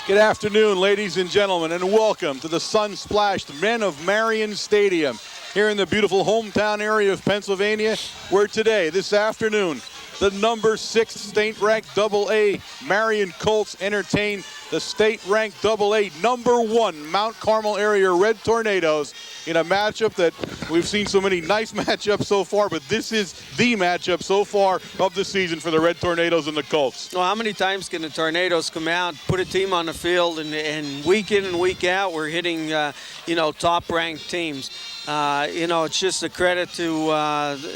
Good afternoon, ladies and gentlemen, and welcome to the sun-splashed Men of Marian Stadium here in the beautiful hometown area of Pennsylvania, where today, this afternoon, the number 6 state-ranked AA Marian Colts entertain the state-ranked AA number 1 Mount Carmel area Red Tornadoes in a matchup that we've seen so many nice matchups so far, but this is the matchup so far of the season for the Red Tornadoes and the Colts. Well, how many times can the Tornadoes come out, put a team on the field, and week in and week out we're hitting, top-ranked teams. It's just a credit to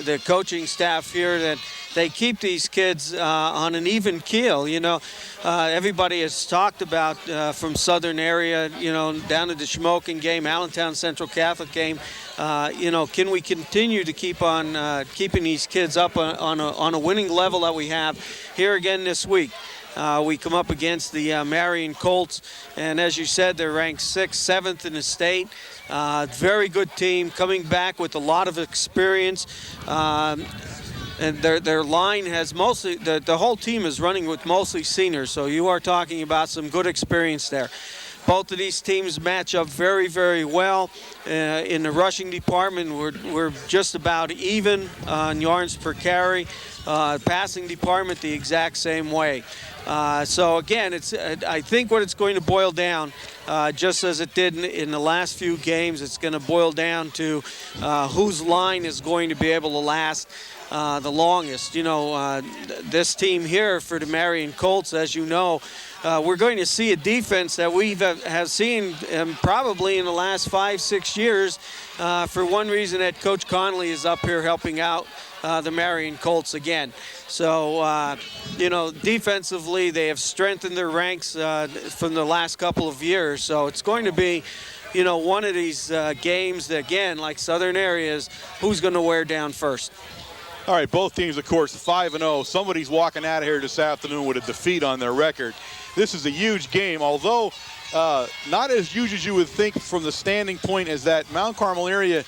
the coaching staff here that they keep these kids on an even keel. Everybody has talked about from southern area, down to the Shamokin game, Allentown Central Catholic game. Can we continue to keep on keeping these kids up on a winning level that we have here again this week? We come up against the Marian Colts, and as you said, they're ranked 6th, 7th in the state. Very good team, coming back with a lot of experience. And their line has mostly, the whole team is running with mostly seniors, so you are talking about some good experience there. Both of these teams match up very, very well. In the rushing department, we're just about even on yards per carry. Passing department, the exact same way. So again, I think what it's going to boil down, just as it did in the last few games, it's going to boil down to whose line is going to be able to last the longest. This team here for the Marian Colts, as you know, we're going to see a defense that we have seen probably in the last 5-6 years, for one reason that Coach Connolly is up here helping out the Marian Colts again. So, defensively, they have strengthened their ranks from the last couple of years. So it's going to be, one of these games that, again, like southern areas, who's going to wear down first? All right, both teams, of course, 5-0. Somebody's walking out of here this afternoon with a defeat on their record. This is a huge game, although not as huge as you would think from the standing point as that Mount Carmel area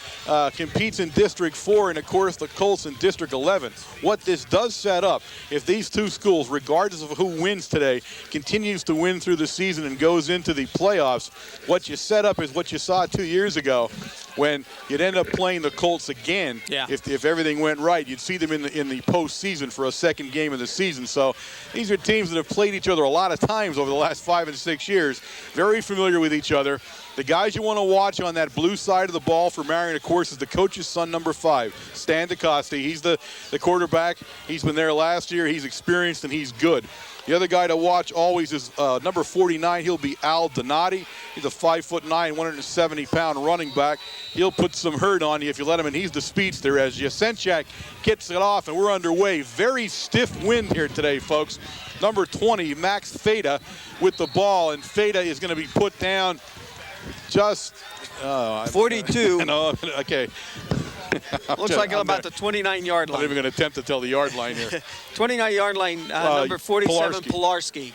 competes in District 4 and, of course, the Colts in District 11. What this does set up, if these two schools, regardless of who wins today, continues to win through the season and goes into the playoffs, what you set up is what you saw 2 years ago when you'd end up playing the Colts again. Yeah. If everything went right, you'd see them in the postseason for a second game of the season. So these are teams that have played each other a lot of times over the last 5 and 6 years. Very familiar with each other. The guys you want to watch on that blue side of the ball for Marian, of course, is the coach's son, number 5, Stan DeCoste. He's the quarterback. He's been there last year. He's experienced, and he's good. The other guy to watch always is number 49. He'll be Al Donati. He's a 5'9", 170-pound running back. He'll put some hurt on you if you let him, and he's the speedster as Yasenchak kicks it off, and we're underway. Very stiff wind here today, folks. Number 20, Max Feda, with the ball, and Feda is going to be put down just 42. Okay. Looks like about the 29-yard line. I'm not even going to attempt to tell the yard line here. 29-yard line, number 47, Pilarski.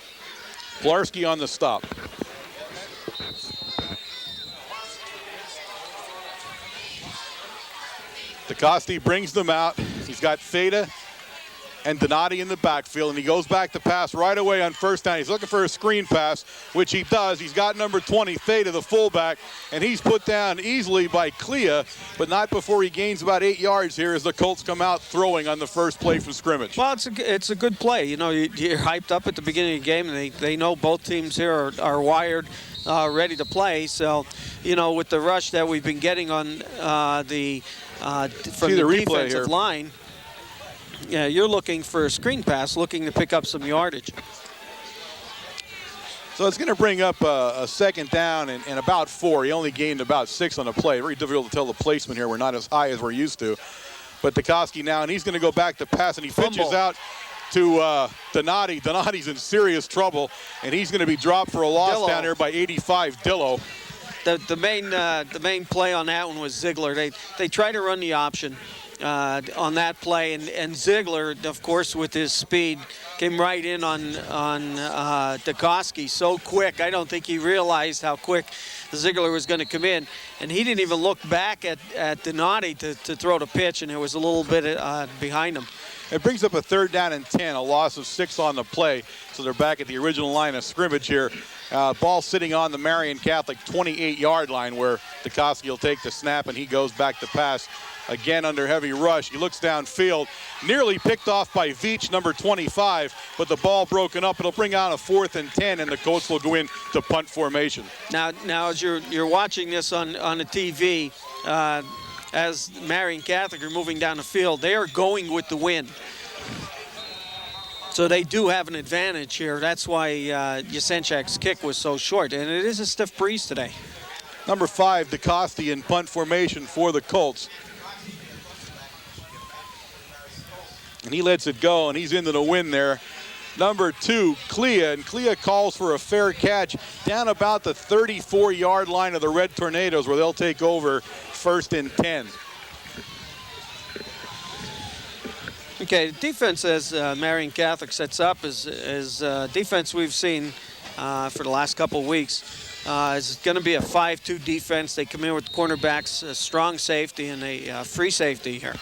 Pilarski on the stop. DeCoste brings them out. He's got Feda and Donati in the backfield, and he goes back to pass right away on first down. He's looking for a screen pass, which he does. He's got number 20, Feda, the fullback, and he's put down easily by Clea, but not before he gains about 8 yards here as the Colts come out throwing on the first play from scrimmage. Well, it's a good play. You're hyped up at the beginning of the game, and they know both teams here are wired, ready to play. So, with the rush that we've been getting on from the defensive line, yeah, you're looking for a screen pass, looking to pick up some yardage. So it's going to bring up a second down and about 4. He only gained about 6 on the play. Very difficult to tell the placement here. We're not as high as we're used to. But DeCoste now, and he's going to go back to pass, and he pitches out to Donati. Donati's in serious trouble, and he's going to be dropped for a loss down there by 85, Dillo. The main play on that one was Ziegler. They try to run the option on that play, and Ziegler, of course, with his speed, came right in on DeCoste so quick. I don't think he realized how quick Ziegler was going to come in, and he didn't even look back at Donati to throw the pitch, and it was a little bit behind him. It brings up a 3rd down and 10, a loss of 6 on the play. So they're back at the original line of scrimmage here Ball sitting on the Marian Catholic 28-yard line where Dukoski will take the snap and he goes back to pass. Again under heavy rush. He looks downfield, nearly picked off by Veach, number 25, but the ball broken up. It'll bring out a 4th and 10, and the Colts will go in to punt formation. Now as you're watching this on the TV, as Marian Catholic are moving down the field, they are going with the wind. So they do have an advantage here. That's why Jasenchak's kick was so short, and it is a stiff breeze today. Number 5, Dukoski in punt formation for the Colts. And he lets it go, and he's into the wind there. Number 2, Clea, and Clea calls for a fair catch down about the 34-yard line of the Red Tornadoes, where they'll take over 1st and 10. Okay, the defense as Marian Catholic sets up is defense we've seen for the last couple of weeks. Is going to be a 5-2 defense. They come in with cornerbacks, a strong safety, and a free safety here.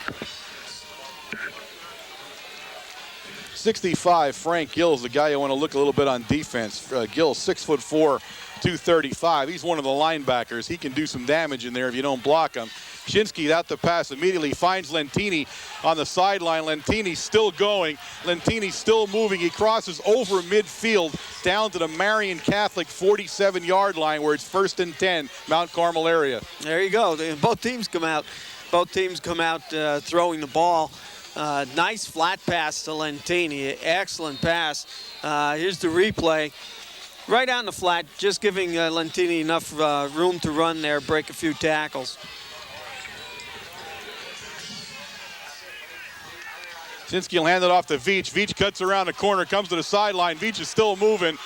65, Frank Gill's the guy you want to look a little bit on defense. Gill, 6'4", 235. He's one of the linebackers. He can do some damage in there if you don't block him. Shinsky out the pass immediately finds Lentini on the sideline. Lentini's still going. Lentini's still moving. He crosses over midfield down to the Marian Catholic 47-yard line where it's 1st and 10, Mount Carmel area. There you go. Both teams come out. Both teams come out throwing the ball. Nice flat pass to Lentini. Excellent pass. Here's the replay. Right on the flat, just giving Lentini enough room to run there, break a few tackles. Shinsky will hand it off to Veach. Veach cuts around the corner, comes to the sideline. Veach is still moving.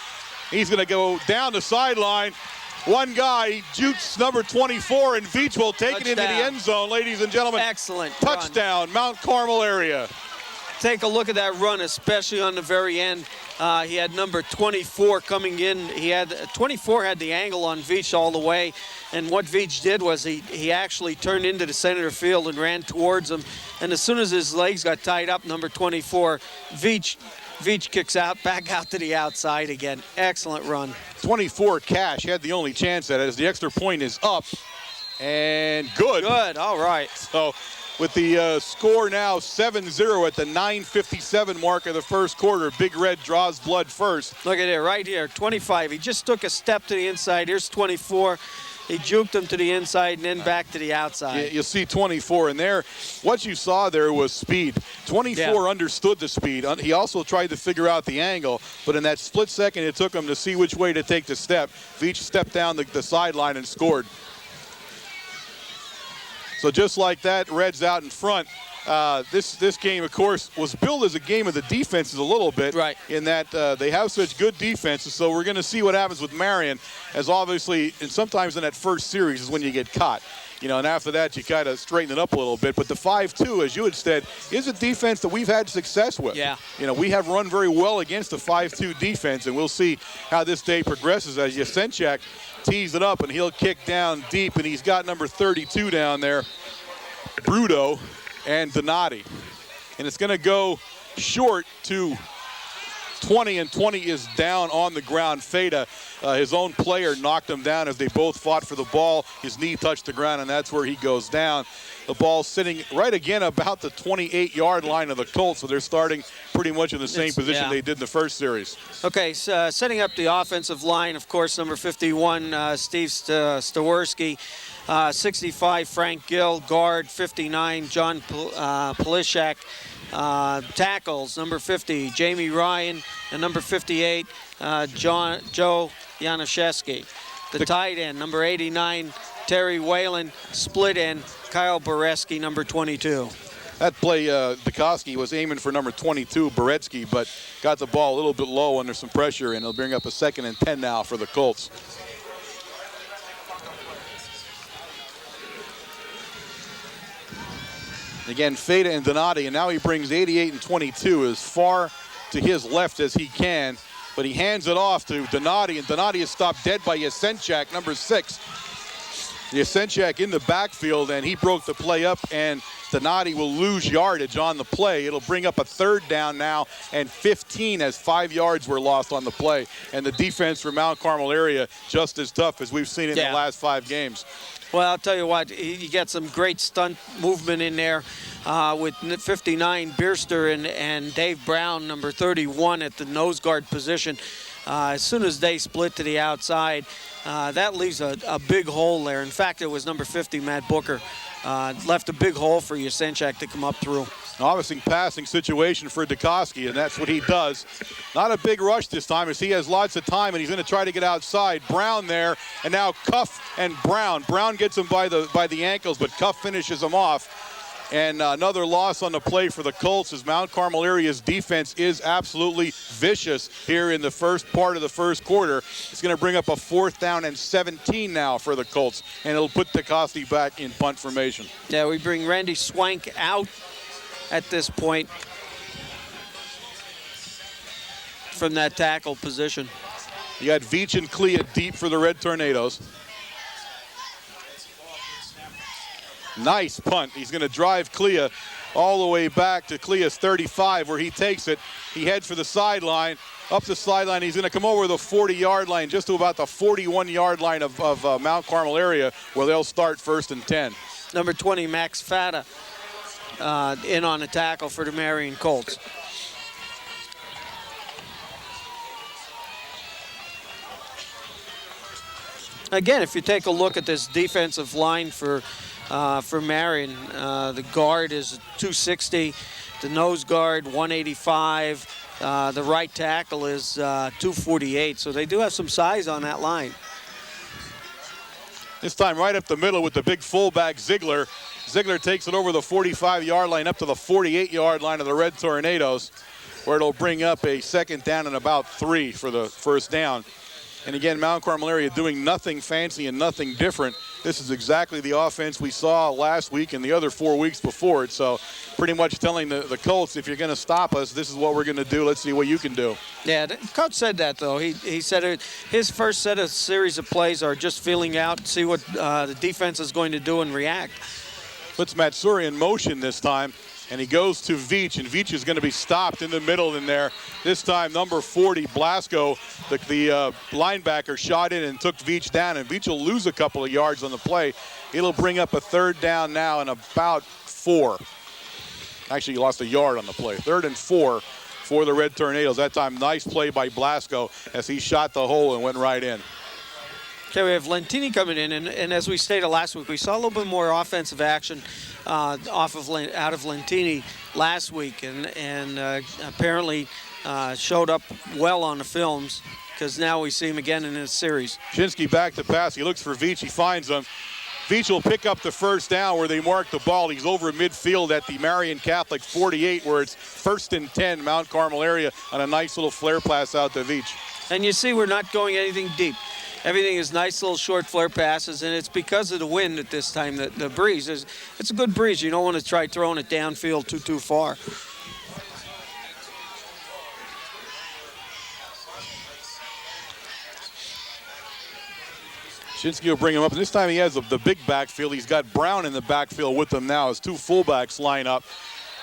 He's going to go down the sideline. One guy jukes number 24, and Veach will take it into the end zone, ladies and gentlemen. Excellent touchdown, run. Mount Carmel area. Take a look at that run, especially on the very end. He had number 24 coming in. 24 had the angle on Veach all the way, and what Veach did was he actually turned into the center field and ran towards him. And as soon as his legs got tied up, number 24, Veach kicks out, back out to the outside again. Excellent run. 24, Cash had the only chance at it as the extra point is up. And good. Good, all right. So with the score now 7-0 at the 9:57 mark of the first quarter, Big Red draws blood first. Look at it right here, 25. He just took a step to the inside. Here's 24. He juked him to the inside and then back to the outside. You see 24 in there. What you saw there was speed. 24 understood the speed. He also tried to figure out the angle, but in that split second it took him to see which way to take the step. Veach stepped down the sideline and scored. So just like that, Reds out in front. This game, of course, was billed as a game of the defenses a little bit. Right. In that they have such good defenses. So we're going to see what happens with Marian, as obviously, and sometimes in that first series is when you get caught. You know, and after that, you kind of straighten it up a little bit. But the 5-2, as you had said, is a defense that we've had success with. Yeah. You know, we have run very well against the 5-2 defense, and we'll see how this day progresses as Jasenchak tees it up, and he'll kick down deep, and he's got number 32 down there, Bruto and Donati. And it's going to go short to 20, and 20 is down on the ground. Feda, his own player, knocked him down as they both fought for the ball. His knee touched the ground, and that's where he goes down. The ball sitting right again about the 28-yard line of the Colts, so they're starting pretty much in the same position they did in the first series. Okay, so setting up the offensive line, of course, number 51, Steve Staworski. 65, Frank Gill, guard. 59, John Polishak. Tackles, number 50, Jamie Ryan, and number 58, Joe Januszewski. The tight end, number 89, Terry Whalen. Split end, Kyle Boretsky, number 22. That play, Dukoski was aiming for number 22, Boretsky, but got the ball a little bit low under some pressure, and it'll bring up a 2nd and 10 now for the Colts. Again, Feda and Donati, and now he brings 88 and 22 as far to his left as he can, but he hands it off to Donati, and Donati is stopped dead by Jasenchak, number 6. Yasenchak in the backfield, and he broke the play up, and Donati will lose yardage on the play. It'll bring up a 3rd down now and 15 as 5 yards were lost on the play. And the defense for Mount Carmel area just as tough as we've seen it in the last 5 games. Well, I'll tell you what, you get some great stunt movement in there with 59 Bierster and Dave Brown, number 31, at the nose guard position. As soon as they split to the outside, that leaves a big hole there. In fact, it was number 50, Matt Booker, left a big hole for Yasenchak to come up through. Obviously passing situation for Dukoski, and that's what he does. Not a big rush this time as he has lots of time, and he's going to try to get outside. Brown there, and now Cuff and Brown. Brown gets him by the ankles, but Cuff finishes him off. And another loss on the play for the Colts as Mount Carmel area's defense is absolutely vicious here in the first part of the first quarter. It's going to bring up a 4th down and 17 now for the Colts, and it'll put Dukoski back in punt formation. Yeah, we bring Randy Swank out at this point from that tackle position. You got Veach and Clea deep for the Red Tornadoes. Nice punt. He's going to drive Clea all the way back to Clea's 35 where he takes it. He heads for the sideline. Up the sideline, he's going to come over the 40-yard line, just to about the 41-yard line of Mount Carmel area where they'll start 1st and 10. Number 20, Max Fata, in on the tackle for the Marian Colts. Again, if you take a look at this defensive line for Marian, the guard is 260, the nose guard 185, the right tackle is 248, so they do have some size on that line. This time right up the middle with the big fullback Ziegler. Ziegler takes it over the 45-yard line up to the 48-yard line of the Red Tornadoes, where it'll bring up a 2nd down and about 3 for the 1st down. And again, Mount Carmel area doing nothing fancy and nothing different. This is exactly the offense we saw last week and the other 4 weeks before it. So pretty much telling the Colts, if you're going to stop us, this is what we're going to do. Let's see what you can do. Yeah, the coach said that, though. He said his first series of plays are just feeling out, see what the defense is going to do and react. Puts Matsuri in motion this time. And he goes to Veach, and Veach is going to be stopped in the middle in there. This time, number 40, Blasco, the linebacker, shot in and took Veach down, and Veach will lose a couple of yards on the play. It'll bring up a 3rd down now and about 4. Actually, he lost a yard on the play. 3rd and 4 for the Red Tornadoes. That time, nice play by Blasco as he shot the hole and went right in. Okay, we have Lentini coming in, and as we stated last week, we saw a little bit more offensive action out of Lentini last week, and apparently showed up well on the films because now we see him again in this series. Shinsky back to pass. He looks for Veach. He finds him. Veach will pick up the 1st down where they mark the ball. He's over midfield at the Marian Catholic 48 where it's 1st and 10 Mount Carmel area on a nice little flare pass out to Veach. And you see we're not going anything deep. Everything is nice little short flare passes, and it's because of the wind at this time, the breeze. It's a good breeze. You don't want to try throwing it downfield too far. Shinsky will bring him up, and this time he has the big backfield. He's got Brown in the backfield with him now as 2 fullbacks line up.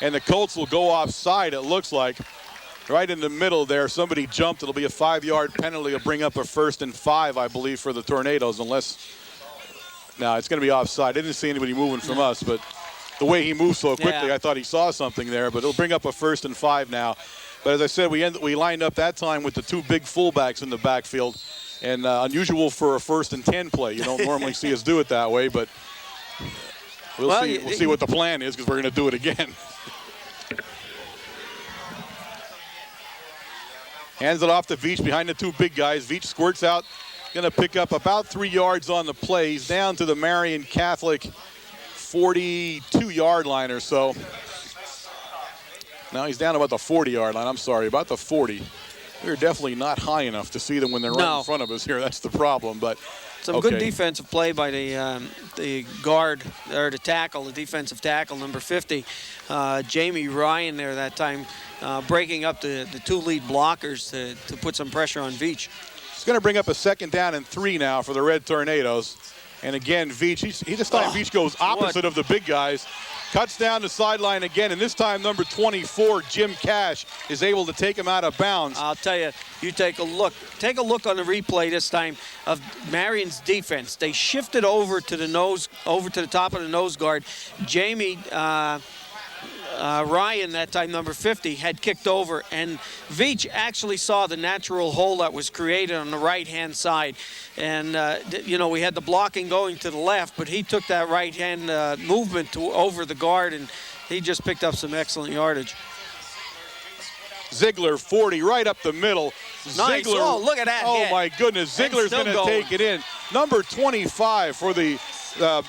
And the Colts will go offside, it looks like. Right in the middle there, somebody jumped. It'll be a 5-yard penalty. It'll bring up a 1st and 5, I believe, for the Tornadoes, unless... No, it's going to be offside. I didn't see anybody moving from us, but the way he moved so quickly, I thought he saw something there. But it'll bring up a 1st and 5 now. But as I said, we lined up that time with the 2 big fullbacks in the backfield. And unusual for a 1st and 10 play. You don't normally see us do it that way, but we'll see what the plan is because we're going to do it again. Hands it off to Veach behind the 2 big guys. Veach squirts out, going to pick up about 3 yards on the play. He's down to the Marian Catholic 42-yard line or so. Now he's down about the 40-yard line. I'm sorry, about the 40. We're definitely not high enough to see them when they're right in front of us here. That's the problem. But some good defensive play by the guard, or the tackle, the defensive tackle, number 50, Jamie Ryan there that time, breaking up the 2 lead blockers to put some pressure on Veach. It's going to bring up a 2nd down and 3 now for the Red Tornadoes. And again, Veach, this time Veach goes opposite of the big guys. Cuts down the sideline again, and this time number 24, Jim Cash, is able to take him out of bounds. I'll tell you, you take a look on the replay this time of Marian's defense. They shifted over to the top of the nose guard. Jamie Ryan, that time number 50, had kicked over, and Veach actually saw the natural hole that was created on the right-hand side. And, we had the blocking going to the left, but he took that right-hand movement over the guard, and he just picked up some excellent yardage. Ziegler, 40, right up the middle. Nice. Ziegler, oh, look at that Oh, hit. my goodness. Ziegler's going to take it in. Number 25 for the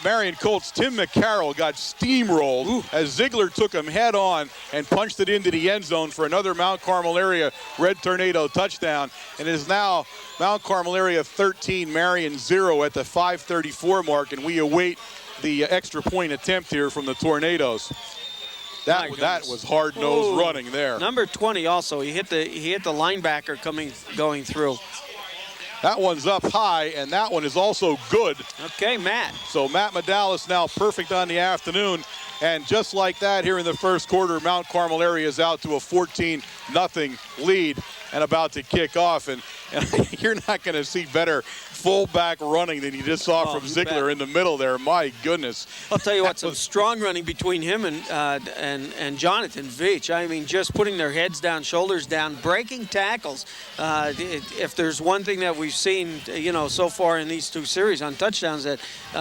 Marian Colts, Tim McCarroll, got steamrolled as Ziegler took him head on and punched it into the end zone for another Mount Carmel area Red Tornado touchdown. And it is now Mount Carmel area 13, Marian 0 at the 5:34 mark, and we await the extra point attempt here from the Tornadoes. That was hard-nosed running there. Number 20 also, he hit the linebacker going through. That one's up high, and that one is also good. Okay, Matt. So Matt Medalis now perfect on the afternoon. And just like that here in the first quarter, Mount Carmel area is out to a 14-0 lead and about to kick off. And you're not going to see better fullback running than you just saw from Ziegler in the middle there. My goodness. I'll tell you what, some strong running between him and Jonathan Veach. I mean, just putting their heads down, shoulders down, breaking tackles. If there's one thing that we've seen, so far in these two series on touchdowns, that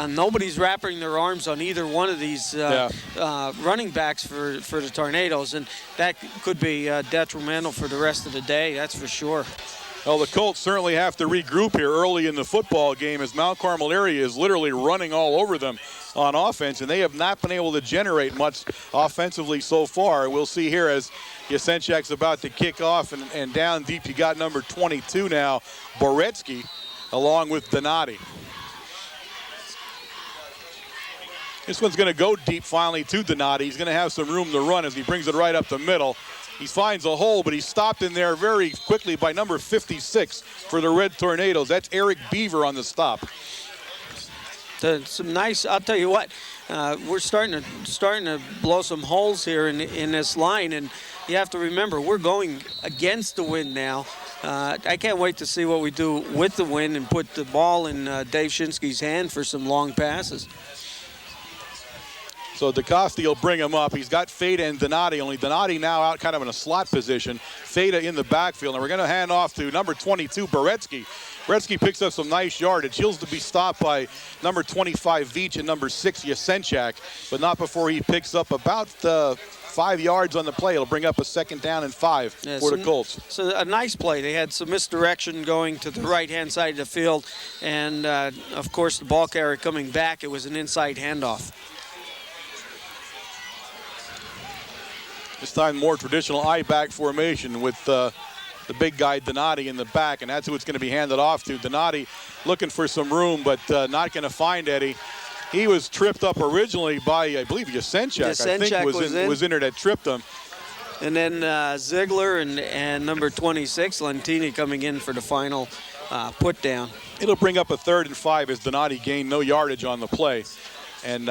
nobody's wrapping their arms on either one of these running backs for the Tornadoes, and that could be detrimental for the rest of the day, that's for sure. Well, the Colts certainly have to regroup here early in the football game as Mount Carmel area is literally running all over them on offense, and they have not been able to generate much offensively so far. We'll see here as Yasenchak's about to kick off, and down deep you got number 22 now, Boretsky, along with Donati. This one's going to go deep finally to Donati. He's going to have some room to run as he brings it right up the middle. He finds a hole, but he's stopped in there very quickly by number 56 for the Red Tornadoes. That's Eric Beaver on the stop. Some nice, I'll tell you what, we're starting to blow some holes here in this line, and you have to remember, we're going against the wind now. I can't wait to see what we do with the wind and put the ball in Dave Shinsky's hand for some long passes. So DeCoste will bring him up. He's got Feta and Donati, only Donati now out kind of in a slot position. Feta in the backfield, and we're going to hand off to number 22, Boretsky. Boretsky picks up some nice yardage. He'll be stopped by number 25, Veach, and number 6, Yasenchak, but not before he picks up about 5 yards on the play. It'll bring up a 2nd down and 5 for the Colts. So a nice play. They had some misdirection going to the right-hand side of the field, and, of course, the ball carrier coming back. It was an inside handoff. This time more traditional I-back formation with the big guy Donati in the back, and that's who it's going to be handed off to. Donati looking for some room, but not going to find Eddie. He was tripped up originally by, I believe, Yasenchak. I think was in there that tripped him. And then Ziegler and number 26, Lentini, coming in for the final put down. It'll bring up a 3rd and 5 as Donati gained no yardage on the play. And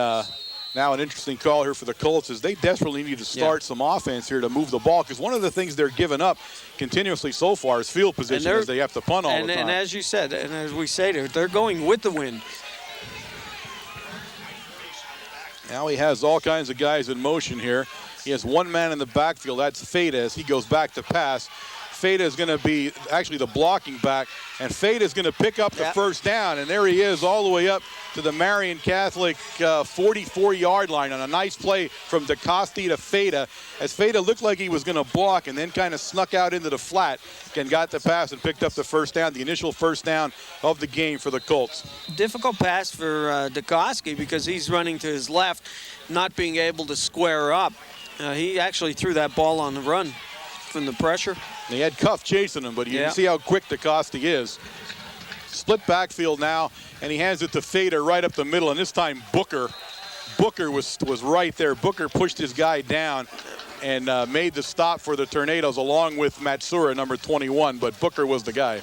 now an interesting call here for the Colts is they desperately need to start some offense here to move the ball, because one of the things they're giving up continuously so far is field position as they have to punt all the time. And as you said, and as we say, they're going with the wind. Now he has all kinds of guys in motion here. He has one man in the backfield. That's Feta as he goes back to pass. Feta is going to be actually the blocking back, and Feta is going to pick up the first down, and there he is all the way up to the Marian Catholic 44-yard line on a nice play from DeCoste to Feta, as Feta looked like he was going to block and then kind of snuck out into the flat and got the pass and picked up the first down, the initial first down of the game for the Colts. Difficult pass for DeCoste because he's running to his left, not being able to square up. He actually threw that ball on the run from the pressure. He had Cuff chasing him, but you can see how quick DeCoste is. Split backfield now, and he hands it to Feta right up the middle, and this time Booker was right there. Booker pushed his guy down and made the stop for the Tornadoes along with Matsura, number 21, but Booker was the guy.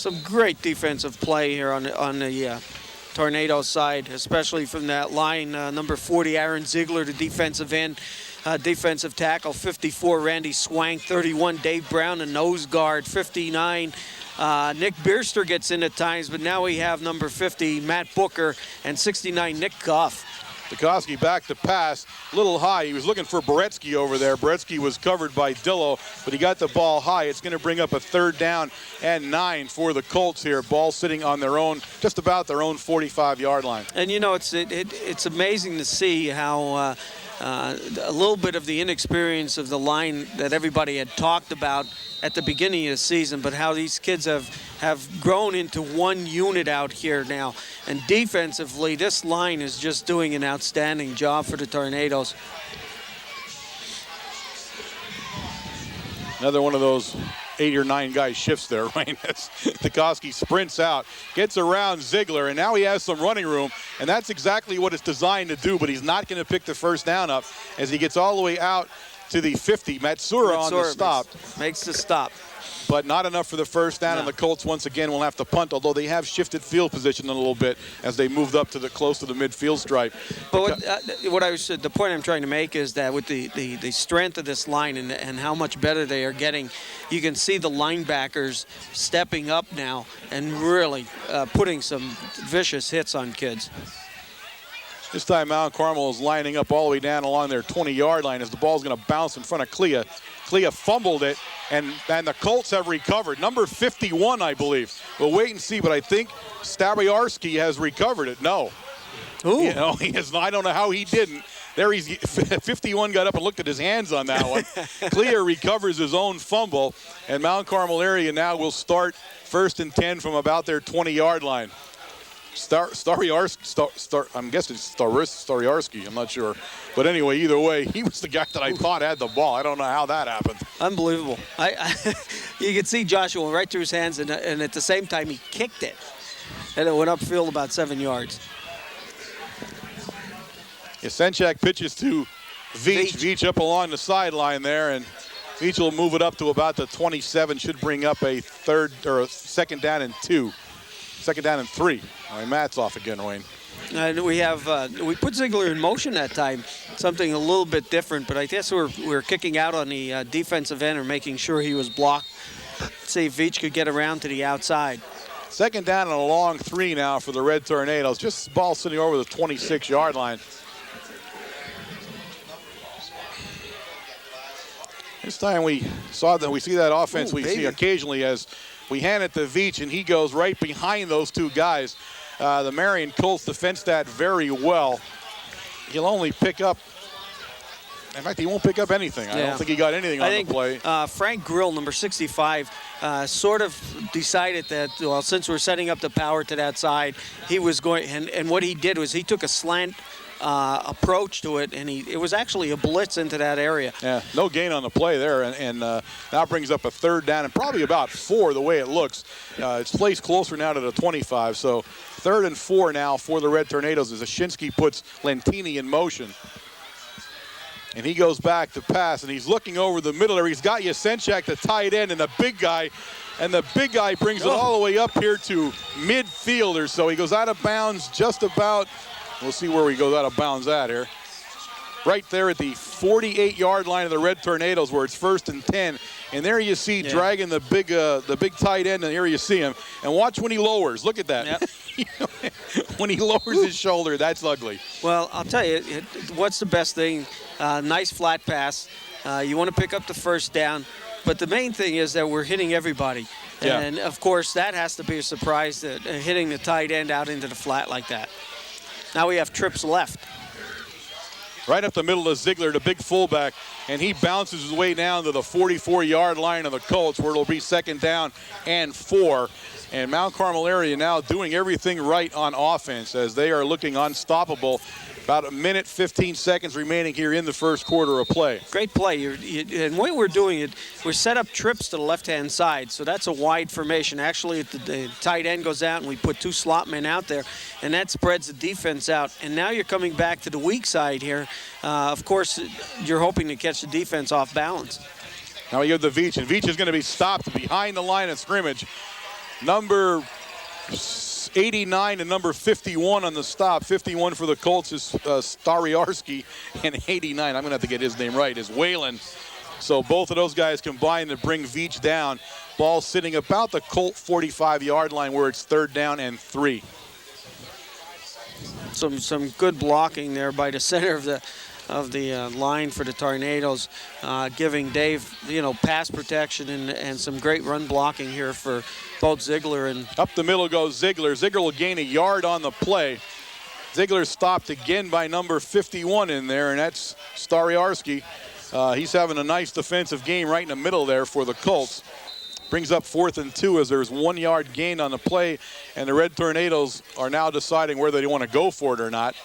some great defensive play here on the Tornadoes side, especially from that line. Number 40, Aaron Ziegler, the defensive end. Defensive tackle, 54, Randy Swank. 31, Dave Brown, a nose guard. 59, Nick Bierster gets in at times, but now we have number 50, Matt Booker, and 69, Nick Goff. Dukoski back to pass, a little high. He was looking for Beretsky over there. Beretsky was covered by Dillo, but he got the ball high. It's going to bring up a 3rd down and 9 for the Colts here. Ball sitting on their own, just about their own 45-yard line. And you know, it's amazing to see how a little bit of the inexperience of the line that everybody had talked about at the beginning of the season, but how these kids have grown into one unit out here now. And defensively, this line is just doing an outstanding job for the Tornadoes. Another one of those 8 or 9 guy shifts there, right? Dukoski sprints out, gets around Ziegler, and now he has some running room, and that's exactly what it's designed to do, but he's not going to pick the first down up as he gets all the way out to the 50. Matsura on the stop. Makes the stop. But not enough for the first down, No. and the Colts once again will have to punt, although they have shifted field position a little bit as they moved up to close to the midfield stripe. But the point I'm trying to make is that with the strength of this line and how much better they are getting, you can see the linebackers stepping up now and really putting some vicious hits on kids. This time Mount Carmel is lining up all the way down along their 20-yard line as the ball's going to bounce in front of Clea. Clea fumbled it, and the Colts have recovered. Number 51, I believe. We'll wait and see, but I think Stabiarski has recovered it. No. Ooh. You know, he has. I don't know how he didn't. There he's 51 got up and looked at his hands on that one. Clea recovers his own fumble, and Mount Carmel area now will start 1st and 10 from about their 20-yard line. I'm guessing Stariarski, I'm not sure. But anyway, either way, he was the guy that I thought had the ball. I don't know how that happened. Unbelievable. You could see Joshua right through his hands, and at the same time, he kicked it. And it went upfield about 7 yards. Yasenchak pitches to Veach. Veach up along the sideline there, and Veach will move it up to about the 27. Should bring up a 2nd down and 2. 2nd down and 3. All right, Matt's off again, Wayne. And we put Ziegler in motion that time, something a little bit different, but I guess we're kicking out on the defensive end or making sure he was blocked. See if Veach could get around to the outside. 2nd down and a long 3 now for the Red Tornadoes. Just ball sitting over the 26-yard line. This time we see that offense we see occasionally as we hand it to Veach, and he goes right behind those 2 guys. The Marian Colts defense that very well. He'll only pick up, in fact, he won't pick up anything. I don't think he got anything on the play. Frank Grill, number 65, sort of decided that, well, since we're setting up the power to that side, he was going, and what he did was he took a slant approach to it, and it was actually a blitz into that area. Yeah, no gain on the play there, and now brings up a 3rd down and probably about 4 the way it looks. It's placed closer now to the 25, so 3rd and 4 now for the Red Tornadoes as Ashinsky puts Lentini in motion. And he goes back to pass, and he's looking over the middle there. He's got Yasenchak, the tight end, and the big guy brings it all the way up here to midfield or so. He goes out of bounds just about. We'll see where he goes out of bounds at here. Right there at the 48-yard line of the Red Tornadoes where it's 1st and 10. And there you see dragging the big tight end, and here you see him. And watch when he lowers. Look at that. Yep. When he lowers his shoulder, that's ugly. Well, I'll tell you, what's the best thing? Nice flat pass. You want to pick up the first down. But the main thing is that we're hitting everybody. And, of course, that has to be a surprise, that hitting the tight end out into the flat like that. Now we have trips left. Right up the middle of Ziegler, the big fullback, and he bounces his way down to the 44-yard line of the Colts where it'll be 2nd down and 4. And Mount Carmel area now doing everything right on offense as they are looking unstoppable. About 1 minute, 15 seconds remaining here in the first quarter of play. Great play. And the way we're doing it, we're set up trips to the left-hand side, so that's a wide formation. Actually, the tight end goes out, and we put 2 slot men out there, and that spreads the defense out. And now you're coming back to the weak side here. Of course, you're hoping to catch the defense off balance. Now we go to Veach, and Veach is going to be stopped behind the line of scrimmage. Number 89 and number 51 on the stop. 51 for the Colts is Stariarski, and 89, I'm going to have to get his name right, is Whalen. So both of those guys combined to bring Veach down. Ball sitting about the Colt 45-yard line where it's 3rd down and 3. Some good blocking there by the center of the line for the Tornadoes, giving Dave, pass protection and some great run blocking here for both Ziegler and... Up the middle goes Ziegler. Ziegler will gain a yard on the play. Ziegler stopped again by number 51 in there, and that's Stariarski. He's having a nice defensive game right in the middle there for the Colts. Brings up 4th and 2 as there's 1 yard gain on the play, and the Red Tornadoes are now deciding whether they want to go for it or not.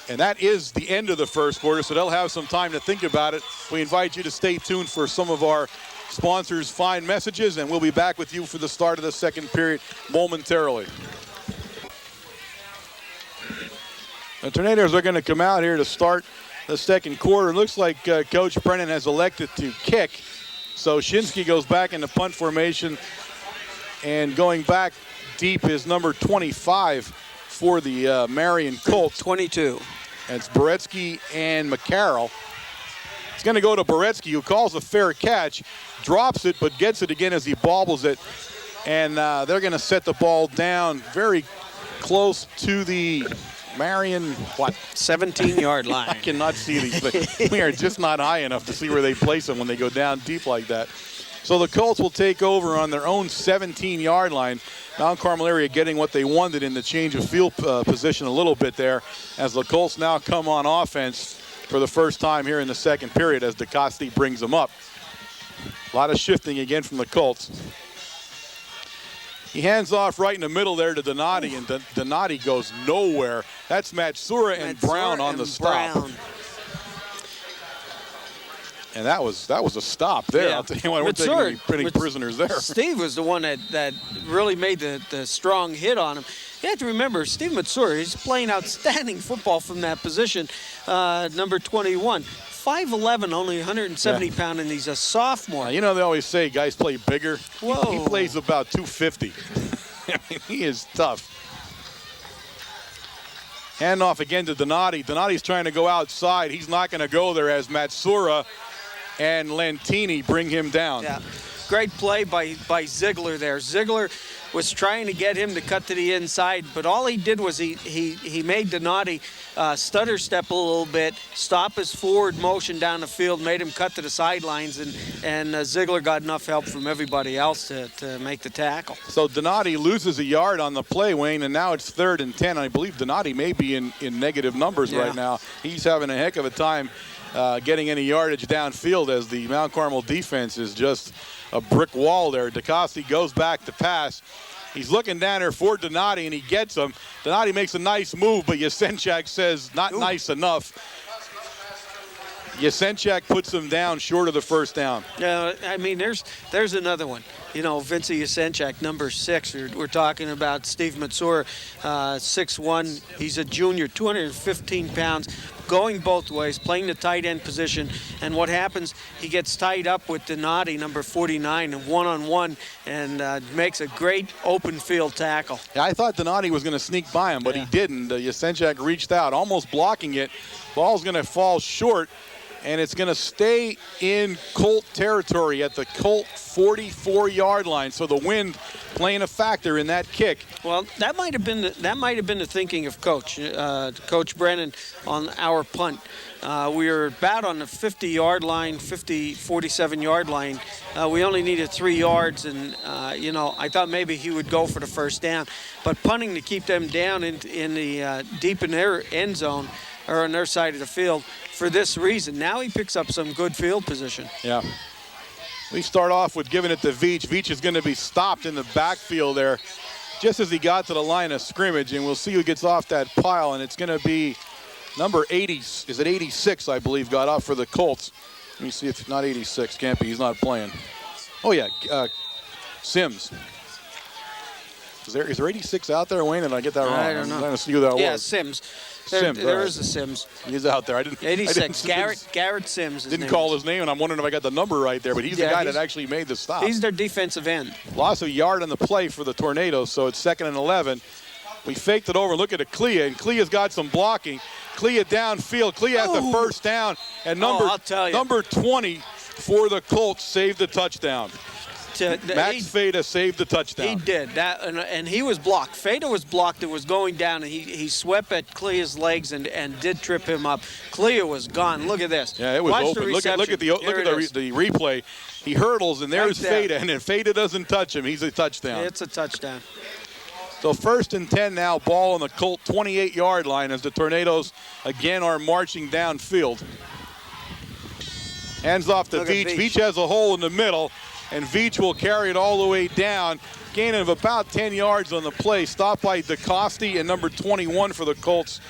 And that is the end of the first quarter, so they'll have some time to think about it. We invite you to stay tuned for some of our sponsors' fine messages, and we'll be back with you for the start of the second period momentarily. The Tornadoes are going to come out here to start the second quarter. It looks like Coach Brennan has elected to kick. So Shinsky goes back into punt formation, and going back deep is number 25 for the Marian Colts. 22. It's Boretsky and McCarroll. It's going to go to Boretsky, who calls a fair catch, drops it, but gets it again as he bobbles it. And they're going to set the ball down very close to the Marian, 17-yard line. I cannot see these, but we are just not high enough to see where they place them when they go down deep like that. So the Colts will take over on their own 17-yard line. Mount Carmel area getting what they wanted in the change of field position a little bit there, as the Colts now come on offense for the first time here in the second period as DeCoste brings them up. A lot of shifting again from the Colts. He hands off right in the middle there to Donati, and Donati goes nowhere. That's Matsura and Brown on the stop. And that was a stop there. Yeah. I'll tell you what, we're taking any prisoners there. Steve was the one that really made the strong hit on him. You have to remember, Steve Matsura, he's playing outstanding football from that position, number 21. 5'11", only 170 pound, and he's a sophomore. You know, they always say guys play bigger. Whoa. He plays about 250. I mean, he is tough. Hand off again to Donati. Donati's trying to go outside. He's not going to go there as Matsura and Lentini bring him down. Yeah, great play by Ziegler there. Ziegler was trying to get him to cut to the inside, but all he did was he made Donati stutter step a little bit, stop his forward motion down the field, made him cut to the sidelines, and Ziegler got enough help from everybody else to make the tackle. So Donati loses a yard on the play, Wayne, and now it's 3rd and 10. I believe Donati may be in negative numbers right now. He's having a heck of a time getting any yardage downfield as the Mount Carmel defense is just a brick wall there. DeCoste goes back to pass. He's looking down there for Donati, and he gets him. Donati makes a nice move, but Yasenchak says not nice enough. Yasenchak puts him down short of the first down. Yeah, I mean, there's another one. You know, Vince Yasenchak, number 6. We're talking about Steve Matsura, 6'1". He's a junior, 215 pounds, going both ways, playing the tight end position. And what happens, he gets tied up with Donati, number 49, and one-on-one, and makes a great open field tackle. Yeah, I thought Donati was going to sneak by him, but he didn't. Yasenchak reached out, almost blocking it. Ball's going to fall short, and it's going to stay in Colt territory at the Colt 44-yard line. So the wind playing a factor in that kick. Well, that might have been the thinking of Coach Brennan on our punt. We were about on the 50-yard line, 47-yard line. We only needed 3 yards, and I thought maybe he would go for the first down. But punting to keep them down in the deep in their end zone or on their side of the field for this reason. Now he picks up some good field position. Yeah. We start off with giving it to Veach. Veach is going to be stopped in the backfield there just as he got to the line of scrimmage, and we'll see who gets off that pile, and it's going to be number 80. Is it 86, I believe, got off for the Colts. Let me see if it's not 86. Can't be. He's not playing. Oh, yeah. Sims. Is there 86 out there, Wayne? Did I get that wrong? I don't know. I'm trying to see who that Yeah, was. Sims. Sims, There is a Sims. He's out there. I didn't. 86. Garrett Sims. Didn't call his name, and I'm wondering if I got the number right there. But he's the guy that actually made the stop. He's their defensive end. Lost a yard on the play for the Tornadoes, so it's 2nd and 11. We faked it over. Look at it, Clea, and Clea's got some blocking. Clea downfield. Clea has the first down, and number 20 for the Colts saved the touchdown. Max Feda saved the touchdown. He did that, and he was blocked. Feda was blocked and was going down, and he swept at Clea's legs and did trip him up. Clea was gone. Look at this. Yeah, it was open. Look at the replay. He hurdles, and there's Feda, and if Feda doesn't touch him, he's a touchdown. It's a touchdown. So 1st and 10 now, ball on the Colt 28-yard line as the Tornadoes again are marching downfield. Hands off to Veach. Veach has a hole in the middle, and Veach will carry it all the way down. Gain of about 10 yards on the play. Stopped by DeCoste and number 21 for the Colts.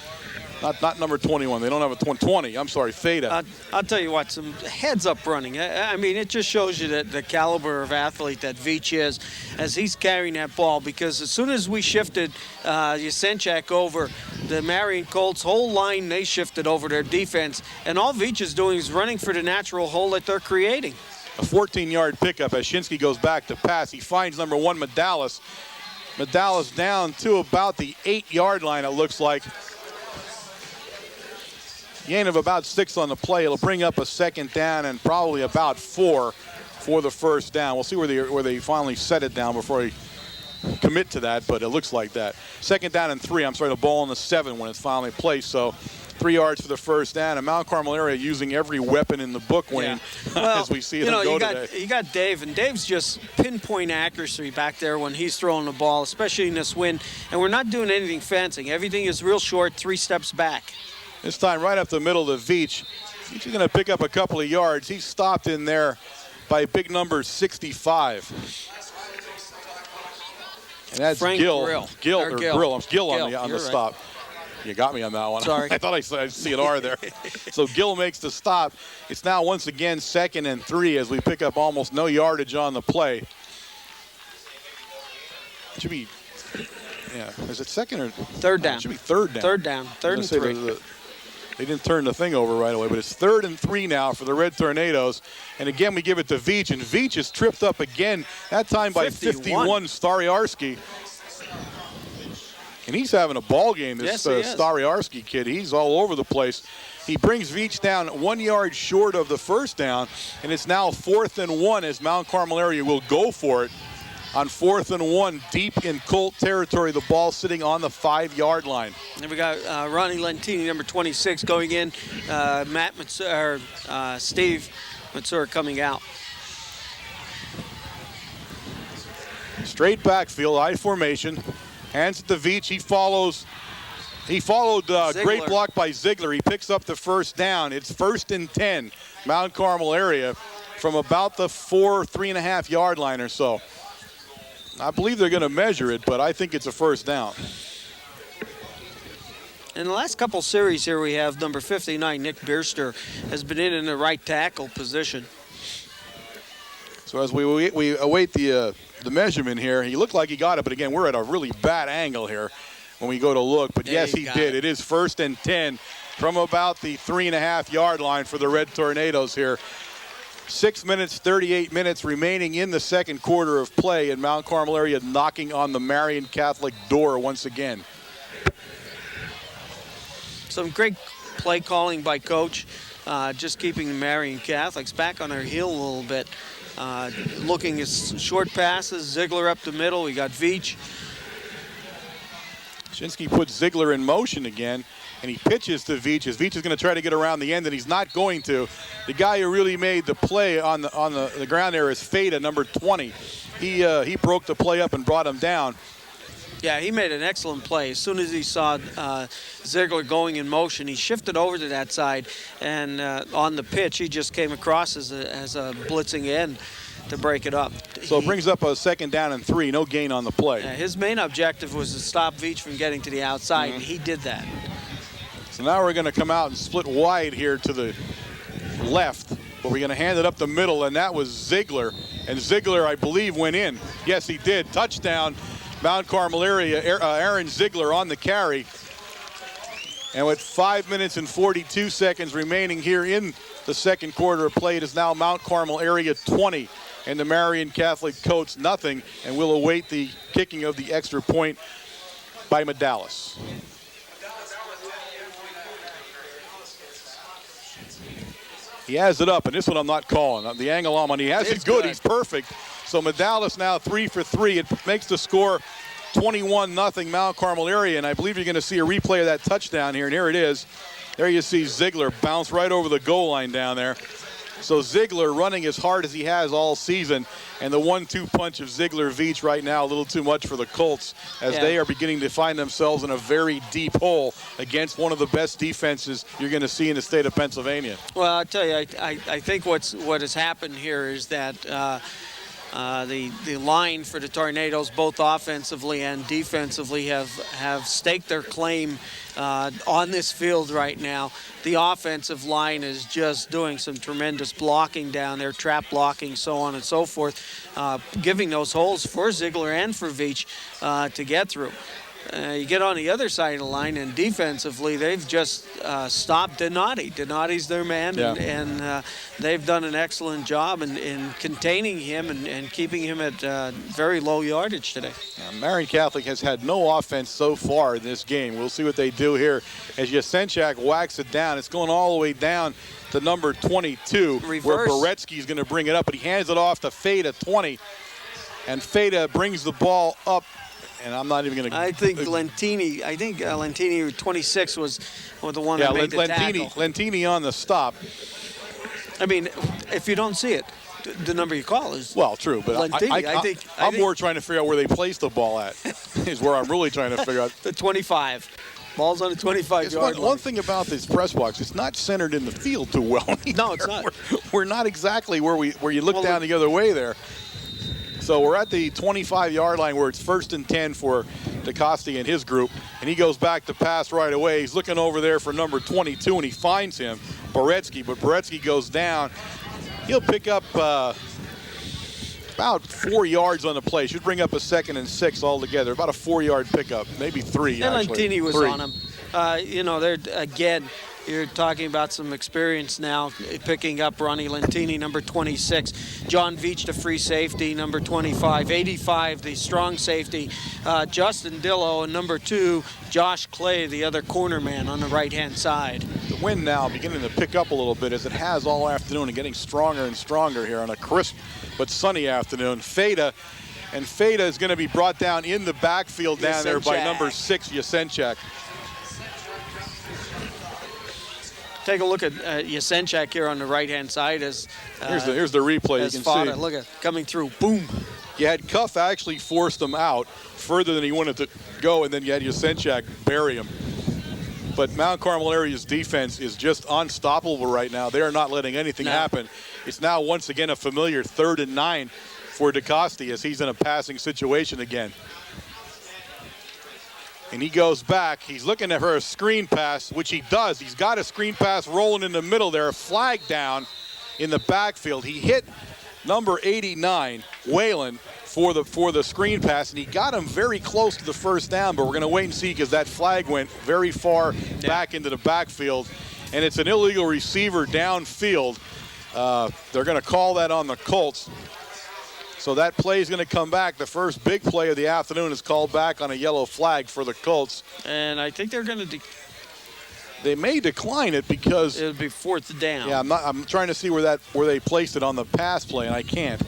Not number 21. They don't have a 20. I'm sorry, Feda. I'll tell you what, some heads-up running. I mean, it just shows you the caliber of athlete that Veach is as he's carrying that ball, because as soon as we shifted Yasenchak over, the Marian Colts whole line, they shifted over their defense, and all Veach is doing is running for the natural hole that they're creating. A 14-yard pickup as Shinsky goes back to pass. He finds number 1, Medalis. Medalis down to about the 8-yard line, it looks like. Gain of about 6 on the play. It'll bring up a 2nd down and probably about 4 for the first down. We'll see where they finally set it down before they commit to that, but it looks like that. 2nd down and 3. I'm sorry, the ball on the 7 when it's finally placed. So 3 yards for the first down. And Mount Carmel area using every weapon in the book, Wayne, as we see them go today. You got Dave, and Dave's just pinpoint accuracy back there when he's throwing the ball, especially in this wind. And we're not doing anything fancy. Everything is real short, 3 steps back. This time right up the middle to Veach. Veach is going to pick up a couple of yards. He's stopped in there by big number 65. And that's Frank Gill. Gill on the stop. You got me on that one. Sorry. I thought I see an R there. So Gill makes the stop. It's now once again 2nd and 3 as we pick up almost no yardage on the play. It should be, is it 2nd or? 3rd down. It should be 3rd down. 3rd down. 3rd and 3. They didn't turn the thing over right away, but it's 3rd and 3 now for the Red Tornadoes. And again, we give it to Veach, and Veach is tripped up again, that time by 51 Stariarski. And he's having a ball game, this Stariarski kid. He's all over the place. He brings Veach down 1 yard short of the first down, and it's now 4th and 1 as Mount Carmel area will go for it. On 4th and 1, deep in Colt territory, the ball sitting on the 5-yard line. And we got Ronnie Lentini, number 26, going in. Steve Matsur coming out. Straight backfield, I formation. Hands it to Veach. He followed great block by Ziegler. He picks up the first down. It's 1st and 10, Mount Carmel area, from about the 3.5 yard line or so. I believe they're going to measure it, but I think it's a first down. In the last couple series here, we have number 59, Nick Bierster, has been in the right tackle position. So as we await the measurement here, he looked like he got it, but again, we're at a really bad angle here when we go to look. But yes, he did. It is 1st and 10 from about the 3.5 yard line for the Red Tornadoes here. 6 minutes, 38 minutes remaining in the 2nd quarter of play, and Mount Carmel area knocking on the Marian Catholic door once again. Some great play calling by Coach, just keeping the Marian Catholics back on their heel a little bit. Looking at short passes, Ziegler up the middle. We got Veach. Shinsky puts Ziegler in motion again, and he pitches to Veach as Veach is going to try to get around the end, and he's not going to. The guy who really made the play on the ground there is Feda, number 20. He broke the play up and brought him down. Yeah, he made an excellent play. As soon as he saw Ziegler going in motion, he shifted over to that side, and on the pitch, he just came across as a blitzing end to break it up. So it brings up a 2nd down and 3, no gain on the play. Yeah, his main objective was to stop Veach from getting to the outside, and he did that. So now we're going to come out and split wide here to the left, but we're going to hand it up the middle, and that was Ziegler. And Ziegler, I believe, went in. Yes, he did. Touchdown. Mount Carmel area, Aaron Ziegler on the carry. And with 5 minutes and 42 seconds remaining here in the second quarter of play, it is now Mount Carmel area 20 and the Marian Catholic Coats nothing, and we'll await the kicking of the extra point by Medalis. He has it up, and this one I'm not calling. The angle on when he has it good, he's perfect. So Medalis now 3 for 3. It makes the score 21-0 Mount Carmel area, and I believe you're going to see a replay of that touchdown here, and here it is. There you see Ziegler bounce right over the goal line down there. So Ziegler running as hard as he has all season, and the 1-2 punch of Ziegler-Veach right now a little too much for the Colts as they are beginning to find themselves in a very deep hole against one of the best defenses you're going to see in the state of Pennsylvania. Well, I'll tell you, I think what has happened here is that the line for the Tornadoes, both offensively and defensively, have staked their claim on this field right now. The offensive line is just doing some tremendous blocking down there, trap blocking, so on and so forth, giving those holes for Ziegler and for Veach to get through. You get on the other side of the line, and defensively, they've just stopped Donati. Donati's their man, and they've done an excellent job in containing him and keeping him at very low yardage today. Marian Catholic has had no offense so far in this game. We'll see what they do here as Yasenchak whacks it down. It's going all the way down to number 22, Reverse. where Boretsky's going to bring it up, but he hands it off to Feda 20, and Feda brings the ball up. And I'm not even going to. I think Lentini 26 was the one that made the tackle. Lentini on the stop. I mean, if you don't see it, the number you call is well, true, but Lentini. I'm more trying to figure out where they placed the ball at. Is where I'm really trying to figure out. The 25. Ball's on the 25-yard line. One thing about this press box, it's not centered in the field too well. No, it's not. We're not exactly where you look down the other way there. So we're at the 25-yard line where it's 1st and 10 for DeCoste and his group. And he goes back to pass right away. He's looking over there for number 22, and he finds him, Boretsky. But Boretsky goes down. He'll pick up about 4 yards on the play. Should bring up a 2nd and 6 altogether. About a 4-yard pickup, maybe 3, actually. Lentini was on him. They're, again, you're talking about some experience now, picking up Ronnie Lentini, number 26. John Veach, the free safety, number 25. 85, the strong safety. Justin Dillo, and number 2, Josh Clay, the other corner man on the right-hand side. The wind now beginning to pick up a little bit as it has all afternoon and getting stronger and stronger here on a crisp but sunny afternoon. Feda is going to be brought down in the backfield down there by number 6, Yasenchak. Take a look at Yasenchak here on the right-hand side. Here's the replay. You can see. Look at coming through. Boom. You had Cuff actually forced him out further than he wanted to go, and then you had Yasenchak bury him. But Mount Carmel area's defense is just unstoppable right now. They are not letting anything happen. It's now once again a familiar 3rd and 9 for DeCoste as he's in a passing situation again. And he goes back. He's looking for a screen pass, which he does. He's got a screen pass rolling in the middle there. A flag down in the backfield. He hit number 89, Whalen, for the screen pass, and he got him very close to the first down, but we're going to wait and see because that flag went very far back into the backfield. And it's an illegal receiver downfield. They're going to call that on the Colts. So that play is going to come back. The first big play of the afternoon is called back on a yellow flag for the Colts. And I think they're going to they may decline it because it'll be 4th down. Yeah, I'm trying to see where they placed it on the pass play, and I can't.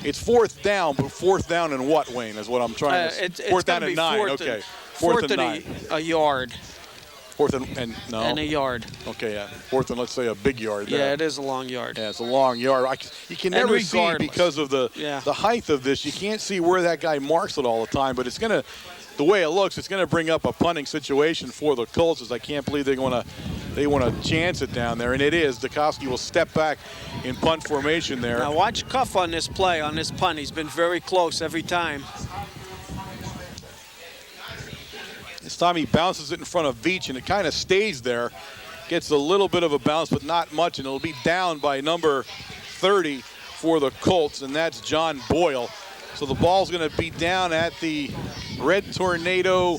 It's 4th down, but 4th down and what, Wayne, is what I'm trying to say. It's 4th down and 9, okay. 4th and 9. A yard. 4th and no. And a yard. Okay, yeah. 4th and let's say a big yard there. Yeah, it is a long yard. Yeah, it's a long yard. You can never see because of the height of this. You can't see where that guy marks it all the time, but it's going to, the way it looks, it's going to bring up a punting situation for the Colts as I can't believe they want to chance it down there, and it is. DeCoste will step back in punt formation there. Now watch Cuff on this play, on this punt. He's been very close every time. This time he bounces it in front of Veach, and it kind of stays there. Gets a little bit of a bounce, but not much, and it'll be down by number 30 for the Colts, and that's John Boyle. So the ball's going to be down at the Red Tornado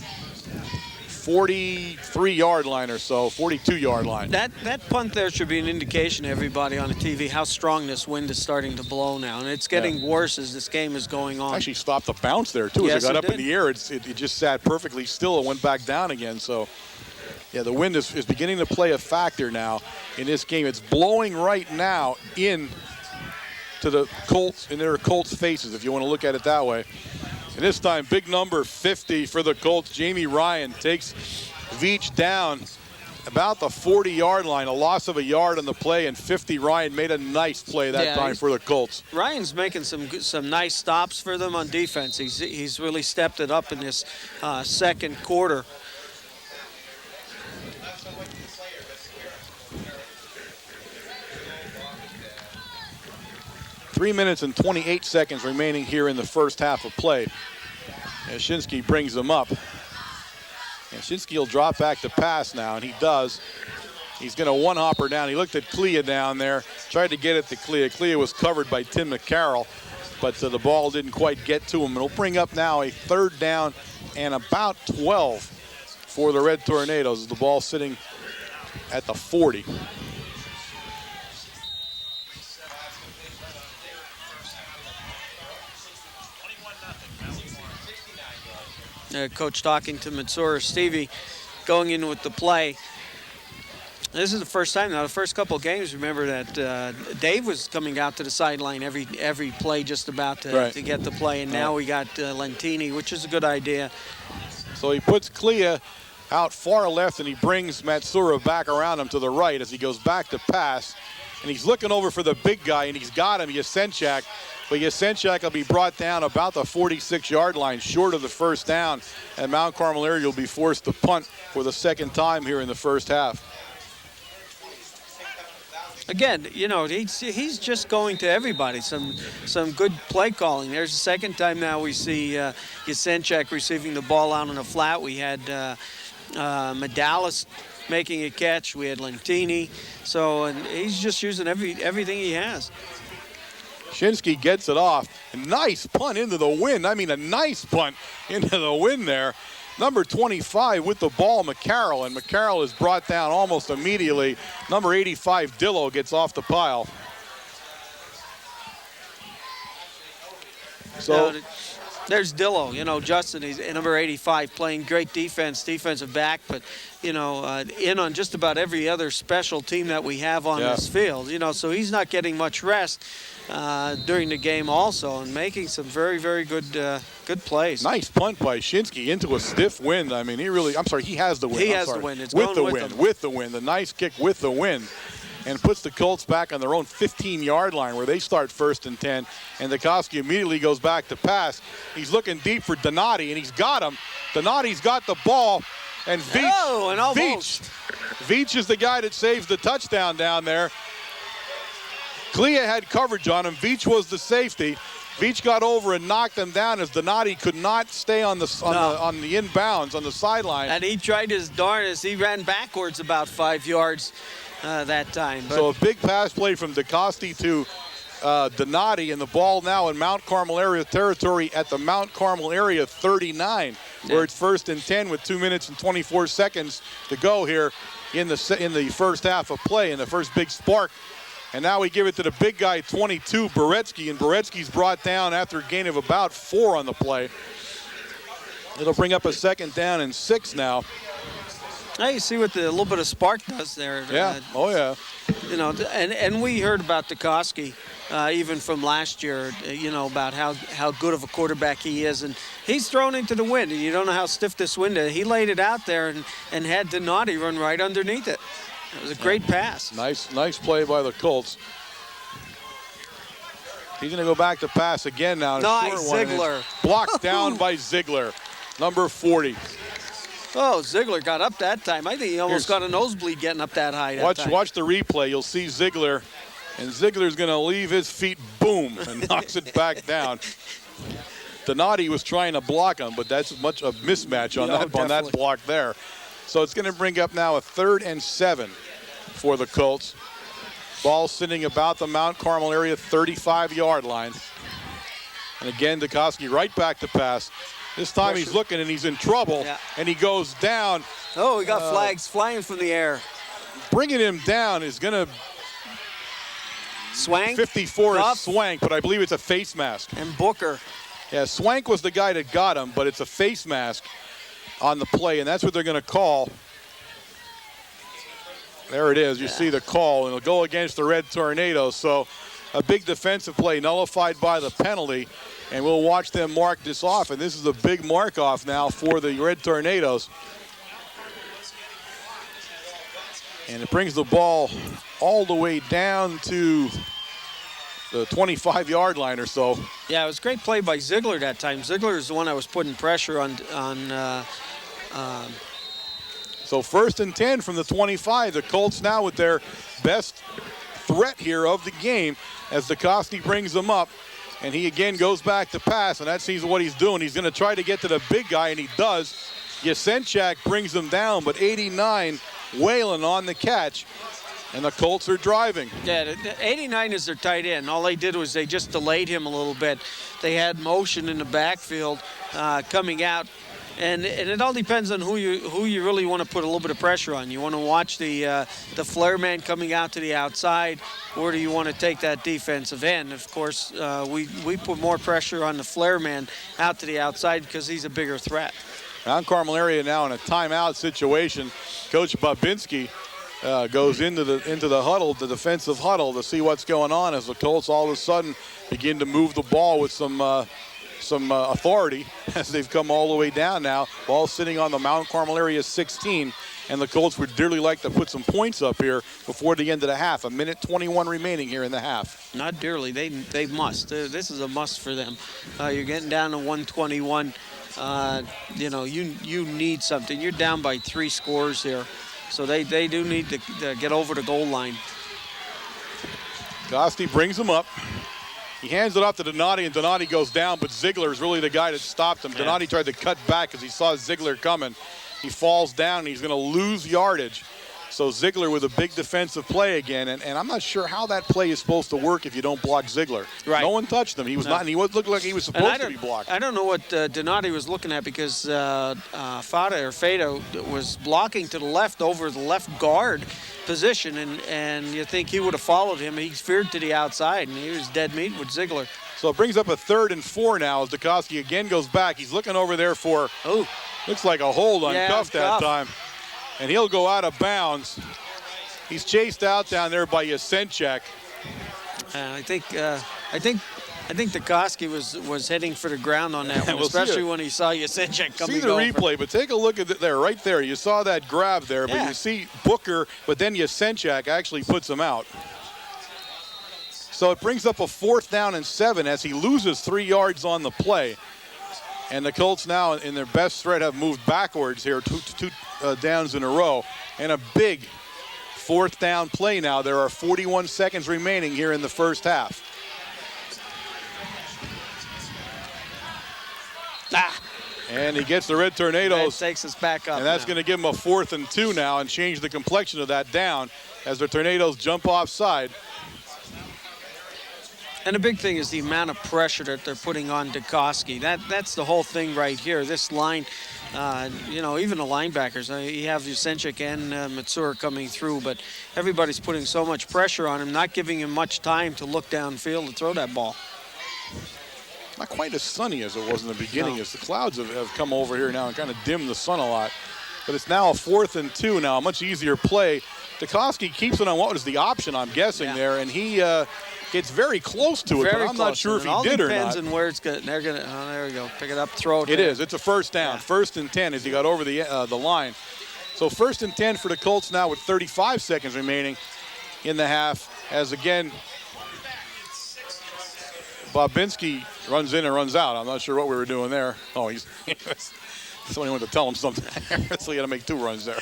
43-yard line or so, 42-yard line. That punt there should be an indication to everybody on the TV how strong this wind is starting to blow now, and it's getting worse as this game is going on. Actually stopped the bounce there too. Yes, as it got up did. in the air, it just sat perfectly still and went back down again. So, yeah, the wind is beginning to play a factor now in this game. It's blowing right now in to the Colts, in their Colts faces, if you want to look at it that way. And this time, big number 50 for the Colts. Jamie Ryan takes Veach down about the 40-yard line, a loss of a yard on the play, and 50 Ryan made a nice play that time for the Colts. Ryan's making some nice stops for them on defense. He's really stepped it up in this second quarter. Three minutes and 28 seconds remaining here in the first half of play. As Shinsky brings them up. And Shinsky will drop back to pass now, and he does. He's going to one-hopper down. He looked at Clea down there, tried to get it to Clea. Clea was covered by Tim McCarroll, but the ball didn't quite get to him. And it'll bring up now a 3rd down and about 12 for the Red Tornadoes. The ball sitting at the 40. Coach talking to Mansour Stevie going in with the play. This is the first time now. The first couple of games, remember that Dave was coming out to the sideline every play just about to get the play, and now we got Lentini, which is a good idea. So he puts Clea out far left, and he brings Matsura back around him to the right as he goes back to pass. And he's looking over for the big guy, and he's got him, Yasenchak. But Yasenchak will be brought down about the 46-yard line, short of the first down. And Mount Carmel area will be forced to punt for the second time here in the first half. Again, you know, he's just going to everybody. Some good play calling. There's the second time now we see Yasenchak receiving the ball out on the flat. We had Medalis making a catch. We had Lentini. So, and he's just using everything he has. Shinsky gets it off. A nice punt into the wind. I mean, a nice punt into the wind there. Number 25 with the ball, McCarroll, and McCarroll is brought down almost immediately. Number 85, Dillo, gets off the pile. So there's Dillo, you know, Justin, he's number 85, playing great defensive back, but, you know, in on just about every other special team that we have on this field, you know, so he's not getting much rest during the game also, and making some very, very good plays. Nice punt by Shinsky into a stiff wind. I mean, he has the wind. He has the wind. It's with going the with wind, him. with the wind. The nice kick with the wind. And puts the Colts back on their own 15-yard line where they start 1st and 10. And Dukowski immediately goes back to pass. He's looking deep for Donati, and he's got him. Donati's got the ball. And Veach is the guy that saves the touchdown down there. Clea had coverage on him. Veach was the safety. Veach got over and knocked him down as Donati could not stay on the inbounds on the sideline. And he tried his darndest. He ran backwards about 5 yards that time. But so a big pass play from DeCoste to Donati, and the ball now in Mount Carmel area territory at the Mount Carmel area 39, where it's 1st and 10 with 2 minutes and 24 seconds to go here in the first half of play, in the first big spark. And now we give it to the big guy, 22, Beretsky, and Beretsky's brought down after a gain of about 4 on the play. It'll bring up a 2nd down and 6 now. Now you see what the little bit of spark does there. Yeah. You know, and we heard about Dukowski even from last year. You know, about how good of a quarterback he is, and he's thrown into the wind. And you don't know how stiff this wind is. He laid it out there and had Donati run right underneath it. It was a great pass. Nice play by the Colts. He's going to go back to pass again now. Nice, Ziegler. Blocked down by Ziegler, number 40. Oh, Ziegler got up that time. I think he almost got a nosebleed getting up that high. Watch the replay. You'll see Ziegler, and Ziegler's going to leave his feet, boom, and knocks it back down. Donati was trying to block him, but that's much a mismatch on that block there. So it's going to bring up now a 3rd and 7 for the Colts. Ball sitting about the Mount Carmel area 35-yard line. And again, Dukoski right back to pass. This time he's looking and he's in trouble, and he goes down. Oh, we got flags flying from the air. Bringing him down is going to Swank. 54 is Swank, but I believe it's a face mask. And Booker. Yeah, Swank was the guy that got him, but it's a face mask on the play, and that's what they're going to call. There it is. You see the call, and it'll go against the Red Tornadoes. So a big defensive play nullified by the penalty, and we'll watch them mark this off. And this is a big mark-off now for the Red Tornadoes. And it brings the ball all the way down to the 25-yard line or so. Yeah, it was a great play by Ziegler that time. Ziegler is the one that was putting pressure on. So 1st and 10 from the 25. The Colts now with their best threat here of the game as Dukoski brings them up. And he again goes back to pass, and that seems what he's doing. He's going to try to get to the big guy, and he does. Yasenchak brings him down, but 89 Whalen on the catch, and the Colts are driving. Yeah, the 89 is their tight end. All they did was they just delayed him a little bit. They had motion in the backfield coming out, and it all depends on who you really want to put a little bit of pressure on. You want to watch the flare man coming out to the outside, or do you want to take that defensive end? Of course, we put more pressure on the flare man out to the outside because he's a bigger threat. Mount Carmel area now in a timeout situation. Coach Babinski goes into the huddle, the defensive huddle, to see what's going on as the Colts all of a sudden begin to move the ball with some authority as they've come all the way down now. Ball sitting on the Mount Carmel area 16, and the Colts would dearly like to put some points up here before the end of the half. 1:21 remaining here in the half. Not dearly. They must. This is a must for them. You're getting down to 121. You need something. You're down by 3 scores here. So they do need to get over the goal line. Gosti brings him up. He hands it off to Donati, and Donati goes down, but Ziegler is really the guy that stopped him. Yeah. Donati tried to cut back because he saw Ziegler coming. He falls down, and he's going to lose yardage. So Ziegler with a big defensive play again, and I'm not sure how that play is supposed to work if you don't block Ziegler. Right. No one touched him. He was not, and he looked like he was supposed to be blocked. I don't know what Donati was looking at because Fada was blocking to the left over the left guard position, and you think he would have followed him. He veered to the outside, and he was dead meat with Ziegler. So it brings up a 3rd and 4 now as Dukoski again goes back. He's looking over there for, looks like a hold on Cuff that time. And he'll go out of bounds. He's chased out down there by Yasenchak. I think Dukoski was heading for the ground on that one, especially when he saw Yasenchak coming over. See the replay, but take a look at it there, right there. You saw that grab there, but you see Booker, but then Yasenchak actually puts him out. So it brings up a 4th down and 7 as he loses 3 yards on the play. And the Colts now, in their best threat, have moved backwards here, two downs in a row. And a big 4th down play now. There are 41 seconds remaining here in the first half. And he gets the Red Tornadoes. That takes us back up. And that's going to give him a 4th and 2 now and change the complexion of that down as the Tornadoes jump offside. And the big thing is the amount of pressure that they're putting on Dukoski. That's the whole thing right here. This line, even the linebackers. You have Yasenchak and Matsur coming through, but everybody's putting so much pressure on him, not giving him much time to look downfield to throw that ball. Not quite as sunny as it was in the beginning, as the clouds have come over here now and kind of dimmed the sun a lot. But it's now a 4th and 2 now, a much easier play. Dukoski keeps it on what was the option, I'm guessing, there, and he gets very close to it, but I'm not sure if he did or not. It all depends on where it's going. They're going to, there we go, pick it up, throw it. It is. It's a 1st down. 1st and 10 as he got over the line. So 1st and 10 for the Colts now with 35 seconds remaining in the half. As again, Babinski runs in and runs out. I'm not sure what we were doing there. Oh, somebody wanted to tell him something. So he had to make 2 runs there.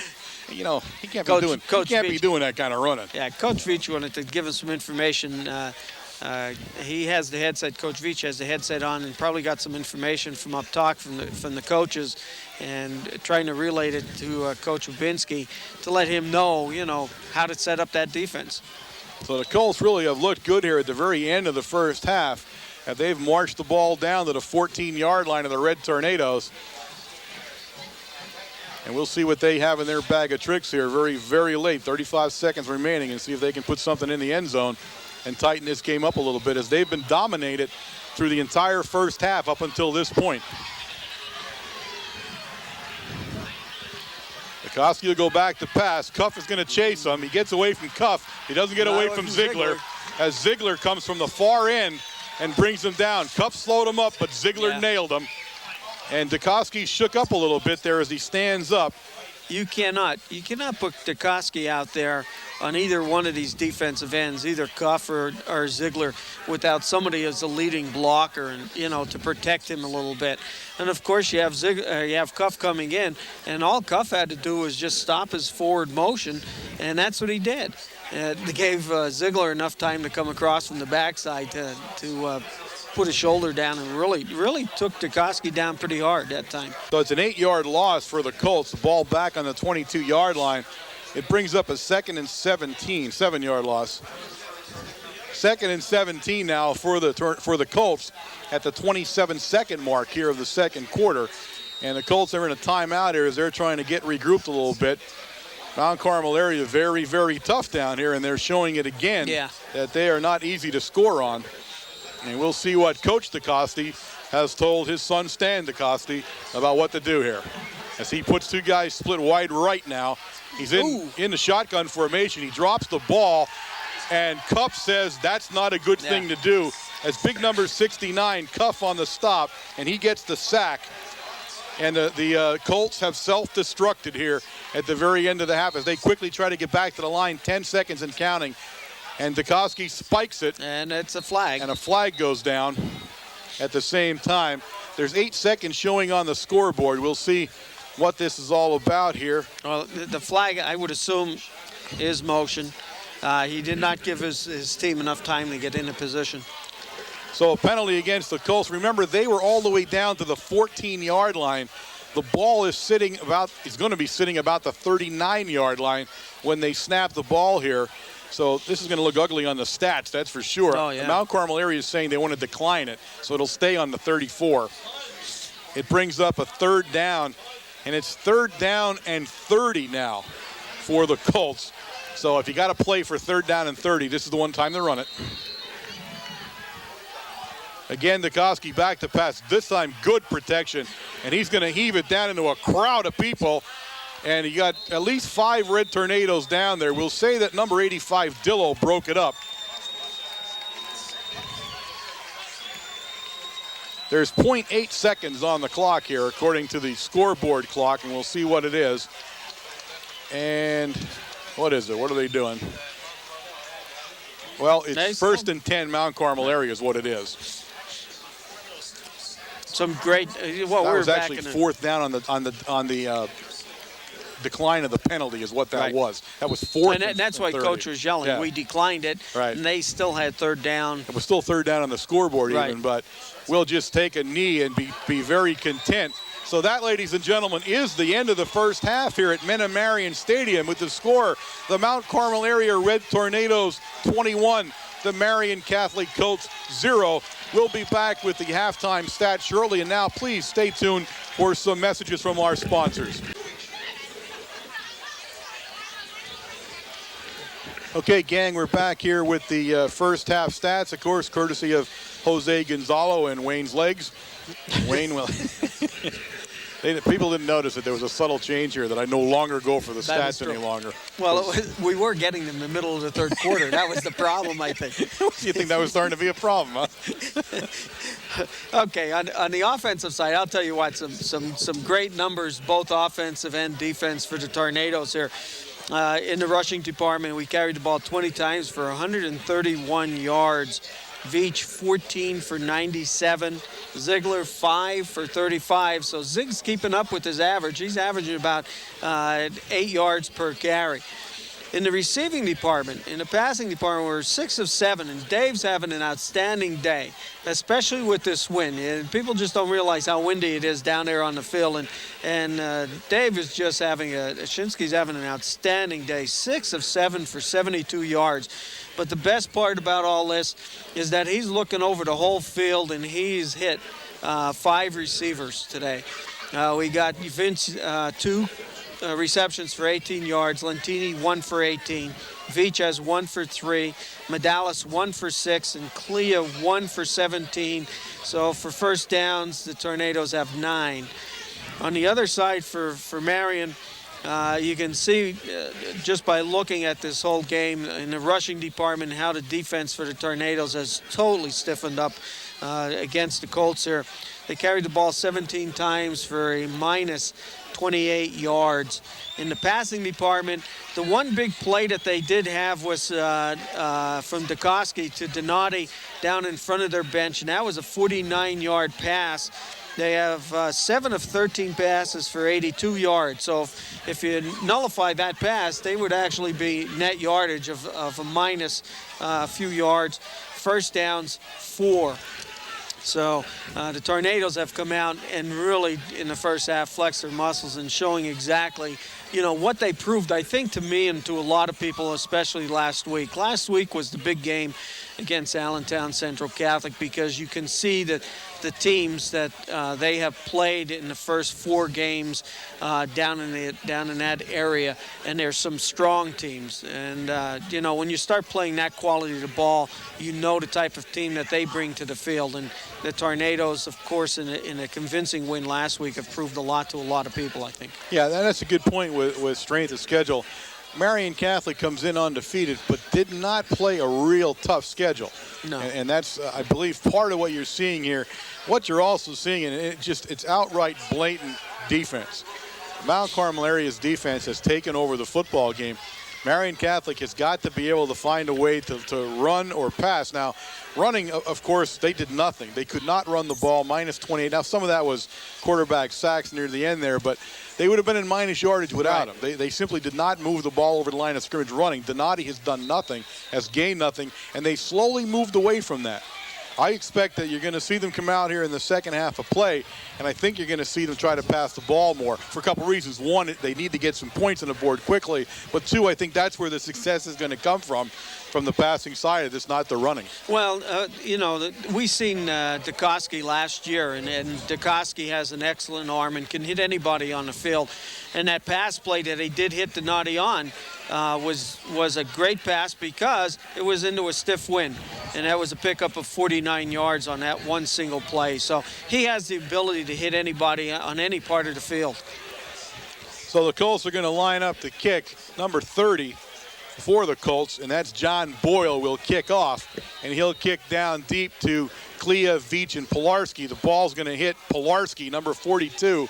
He can't be doing that kind of running. Yeah, Coach Veach wanted to give us some information. He has the headset. Coach Veach has the headset on, and probably got some information from up top from the coaches, and trying to relay it to Coach Babinski to let him know, how to set up that defense. So the Colts really have looked good here at the very end of the first half. And they've marched the ball down to the 14-yard line of the Red Tornadoes. And we'll see what they have in their bag of tricks here very, very late. 35 seconds remaining, and see if they can put something in the end zone and tighten this game up a little bit, as they've been dominated through the entire first half up until this point. Koski will go back to pass. Cuff is going to chase him. He gets away from Cuff. He doesn't get away from Ziegler, as Ziegler comes from the far end and brings him down. Cuff slowed him up, but Ziegler nailed him. And Dukoski shook up a little bit there as he stands up. You cannot put Dukoski out there on either one of these defensive ends, either Cuff or Ziegler, without somebody as a leading blocker and, you know, to protect him a little bit. And of course you have Cuff coming in, and all Cuff had to do was just stop his forward motion, and that's what he did. It gave Ziegler enough time to come across from the backside to put his shoulder down and really took Dukoski down pretty hard that time. So it's an 8-yard loss for the Colts. The ball back on the 22-yard line. It brings up a 2nd and 17, 7-yard loss. 2nd and 17 now for the Colts at the 27-second mark here of the second quarter. And the Colts are in a timeout here as they're trying to get regrouped a little bit. Mount Carmel area very, very tough down here, and they're showing it again that they are not easy to score on. And we'll see what Coach Dukoski has told his son Stan Dukoski about what to do here. As he puts two guys split wide right now. He's in the shotgun formation. He drops the ball, and Cuff says that's not a good thing to do. As big number 69, Cuff on the stop, and he gets the sack. And the Colts have self-destructed here at the very end of the half as they quickly try to get back to the line, 10 seconds and counting. And Dukoski spikes it. And it's a flag. And a flag goes down at the same time. There's 8 seconds showing on the scoreboard. We'll see what this is all about here. Well, the flag, I would assume, is motion. He did not give his team enough time to get into position. So a penalty against the Colts. Remember, they were all the way down to the 14-yard line. The ball is going to be sitting about the 39-yard line when they snap the ball here. So this is going to look ugly on the stats, that's for sure. Oh, yeah. The Mount Carmel area is saying they want to decline it, so it'll stay on the 34. It brings up a 3rd down, and it's 3rd down and 30 now for the Colts. So if you got to play for 3rd down and 30, this is the one time to run it. Again, Dukoski back to pass. This time, good protection, and he's going to heave it down into a crowd of people. And you got at least 5 Red Tornadoes down there. We'll say that number 85, Dillo, broke it up. There's 0.8 seconds on the clock here, according to the scoreboard clock, and we'll see what it is. And what is it? What are they doing? Well, it's 1st and 10 Mount Carmel area is what it is. Some great. Well, that was actually 4th down on the decline of the penalty is what that was. That was 4th. And that's why 30. Coach was yelling. We declined it, and they still had 3rd down. It was still 3rd down on the scoreboard even, but we'll just take a knee and be very content. So that, ladies and gentlemen, is the end of the first half here at Marian Stadium with the score. The Mount Carmel area Red Tornadoes 21, the Marian Catholic Colts 0. We'll be back with the halftime stats shortly, and now please stay tuned for some messages from our sponsors. Okay, gang, we're back here with the first half stats, of course, courtesy of Jose Gonzalo and Wayne's Legs. Wayne will. People didn't notice that there was a subtle change here that I no longer go for the stats any longer. Well, we were getting them in the middle of the 3rd quarter. That was the problem, I think. You think that was starting to be a problem, huh? Okay, on the offensive side, I'll tell you what, some great numbers, both offensive and defense for the Tornadoes here. In the rushing department, we carried the ball 20 times for 131 yards. Veach 14 for 97. Ziegler 5 for 35. So Zig's keeping up with his average. He's averaging about 8 yards per carry. In the receiving department, in the passing department, we're 6 of 7, and Dave's having an outstanding day, especially with this wind. And people just don't realize how windy it is down there on the field. And Dave is just having Shinsky's having an outstanding day, 6 of 7 for 72 yards. But the best part about all this is that he's looking over the whole field, and he's hit 5 receivers today. We got Vince 2 receptions for 18 yards, Lentini 1 for 18, Veach has 1 for 3, Medalis 1 for 6, and Clea 1 for 17. So for first downs, the Tornadoes have 9. On the other side for Marian, you can see just by looking at this whole game in the rushing department how the defense for the Tornadoes has totally stiffened up against the Colts here. They carried the ball 17 times for a minus 28 yards. In the passing department, the one big play that they did have was from Dukoski to Donati down in front of their bench, and that was a 49-yard pass. They have 7 of 13 passes for 82 yards. So if you nullify that pass, they would actually be net yardage of a minus a few yards. First downs, 4. So the Tornadoes have come out and really, in the first half, flexed their muscles and showing exactly, what they proved, I think, to me and to a lot of people, especially last week. Last week was the big game against Allentown Central Catholic because you can see that the teams that they have played in the first 4 games down in that area, and there's some strong teams. And when you start playing that quality of the ball, you know the type of team that they bring to the field. And the Tornadoes, of course, in a convincing win last week, have proved a lot to a lot of people, I think. Yeah, that's a good point with strength of schedule. Marian Catholic comes in undefeated, but did not play a real tough schedule. No. And that's, I believe, part of what you're seeing here. What you're also seeing, and it's outright blatant defense. Mount Carmel area's defense has taken over the football game. Marian Catholic has got to be able to find a way to run or pass. Now, running, of course, they did nothing. They could not run the ball, minus 28. Now, some of that was quarterback sacks near the end there, but they would have been in minus yardage without him. They simply did not move the ball over the line of scrimmage running. Donati has done nothing, has gained nothing, and they slowly moved away from that. I expect that you're going to see them come out here in the second half of play, and I think you're going to see them try to pass the ball more for a couple reasons. One, they need to get some points on the board quickly, but 2, I think that's where the success is going to come from the passing side of this, not the running. Well, we seen Dukoski last year, and Dukoski has an excellent arm and can hit anybody on the field. And that pass play that he did hit Donati on was a great pass because it was into a stiff wind, and that was a pickup of 49 yards on that one single play. So he has the ability to hit anybody on any part of the field. So the Colts are going to line up to kick number 30 for the Colts, and that's John Boyle will kick off, and he'll kick down deep to Clea, Veach, and Pilarski. The ball's going to hit Pilarski, number 42,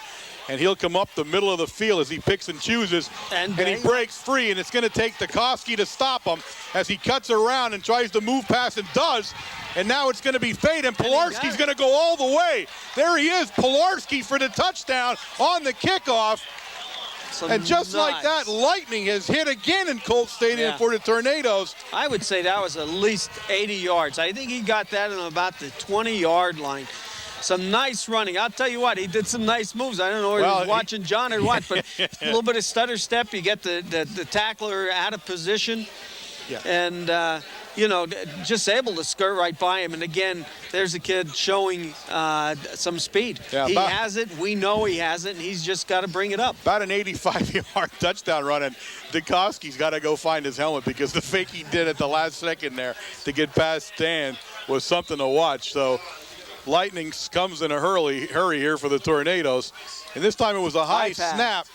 and he'll come up the middle of the field as he picks and chooses, and he breaks free, and it's going to take Dukoski to stop him as he cuts around and tries to move past and does, and now it's going to be fade, and Pilarski's going to go all the way. There he is, Pilarski for the touchdown on the kickoff. And just like that, lightning has hit again in Colts Stadium for the Tornadoes. I would say that was at least 80 yards. I think he got that in about the 20-yard line. Some nice running. I'll tell you what, he did some nice moves. I don't know if he was watching John or what, but a little bit of stutter step. You get the tackler out of position. Yeah. And, just able to skirt right by him. And, again, there's a kid showing some speed. Yeah, he has it. We know he has it, and he's just got to bring it up. About an 85-yard touchdown run, and Dukoski's got to go find his helmet because the fake he did at the last second there to get past Stan was something to watch. So lightning comes in a hurry here for the Tornadoes. And this time it was a high snap.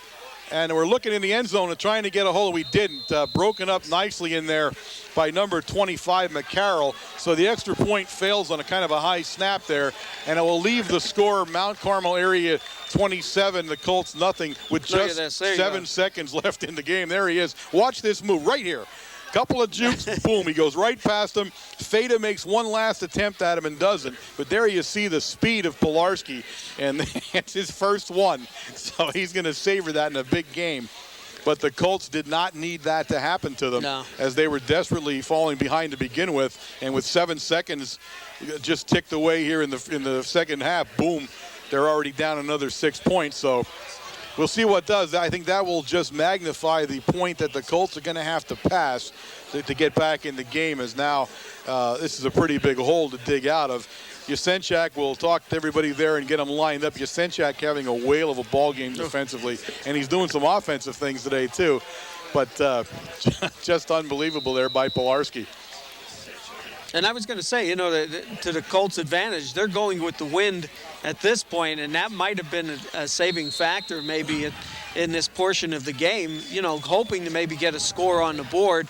And we're looking in the end zone and trying to get a hold. We didn't. Broken up nicely in there by number 25, McCarroll. So the extra point fails on a kind of a high snap there. And it will leave the score Mount Carmel area 27, the Colts nothing with just 7 seconds left in the game. There he is. Watch this move right here. Couple of jukes, boom, he goes right past him. Feda makes one last attempt at him and doesn't. But there you see the speed of Pilarski, and it's his first one. So he's going to savor that in a big game. But the Colts did not need that to happen to them, as they were desperately falling behind to begin with. And with 7 seconds just ticked away here in the second half, boom, they're already down another 6 points. So we'll see what does. I think that will just magnify the point that the Colts are going to have to pass to get back in the game, as now this is a pretty big hole to dig out of. Yasenchak will talk to everybody there and get them lined up. Yasenchak having a whale of a ball game defensively, and he's doing some offensive things today too. But just unbelievable there by Pilarski. And I was going to say, to the Colts' advantage, they're going with the wind at this point, and that might have been a saving factor maybe in this portion of the game, hoping to maybe get a score on the board.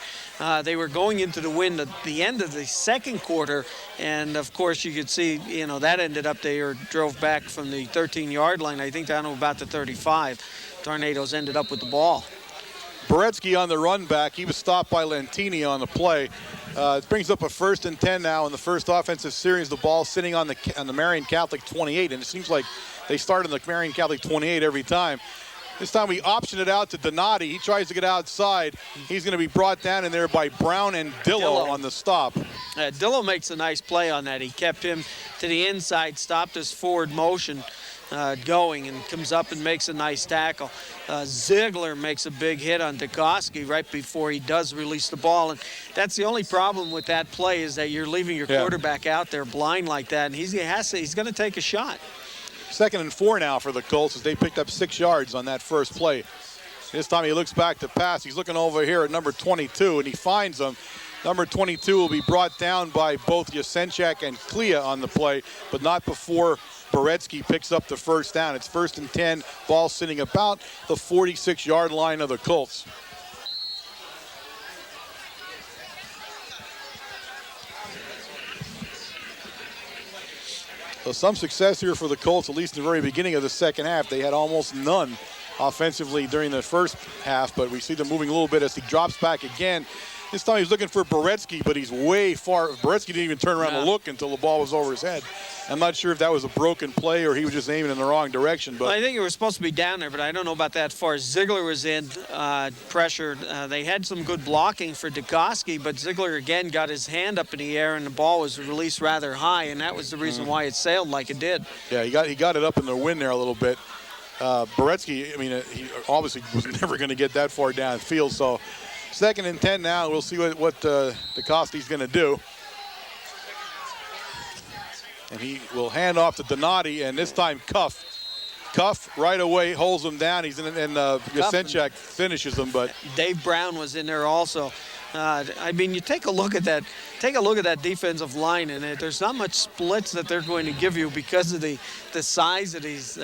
They were going into the wind at the end of the second quarter, and of course you could see, that ended up, they drove back from the 13-yard line, I think down to about the 35. Tornadoes ended up with the ball. Beretsky on the run back. He was stopped by Lentini on the play. It brings up a 1st and 10 now in the first offensive series. The ball sitting on the Marian Catholic 28, and it seems like they start on the Marian Catholic 28 every time. This time we option it out to Donati. He tries to get outside. He's going to be brought down in there by Brown and Dillo on the stop. Dillo makes a nice play on that. He kept him to the inside, stopped his forward motion going, and comes up and makes a nice tackle. Ziegler makes a big hit on Dukoski right before he does release the ball. And that's the only problem with that play, is that you're leaving your quarterback out there blind like that, and he's going to take a shot. 2nd and 4 now for the Colts, as they picked up 6 yards on that first play. This time he looks back to pass. He's looking over here at number 22, and he finds him. Number 22 will be brought down by both Yasenchak and Clea on the play, but not before Beretsky picks up the first down. It's 1st and 10, ball sitting about the 46-yard line of the Colts. So some success here for the Colts, at least in the very beginning of the second half. They had almost none offensively during the first half, but we see them moving a little bit as he drops back again. This time he's looking for Beretsky, but he's way far. Beretsky didn't even turn around to look until the ball was over his head. I'm not sure if that was a broken play or he was just aiming in the wrong direction. But I think it was supposed to be down there, but I don't know about that far. Ziegler was in, pressured. They had some good blocking for Dukoski, but Ziegler again got his hand up in the air, and the ball was released rather high, and that was the reason why it sailed like it did. Yeah, he got it up in the wind there a little bit. Beretsky, he obviously was never going to get that far downfield, so 2nd and 10 now. We'll see what Dukoski's going to do. And he will hand off to Donati, and this time Cuff right away holds him down. He's in, and Yasenchak finishes him, but Dave Brown was in there also. I mean, you take a look at that. Take a look at that defensive line, and there's not much splits that they're going to give you because of the size of these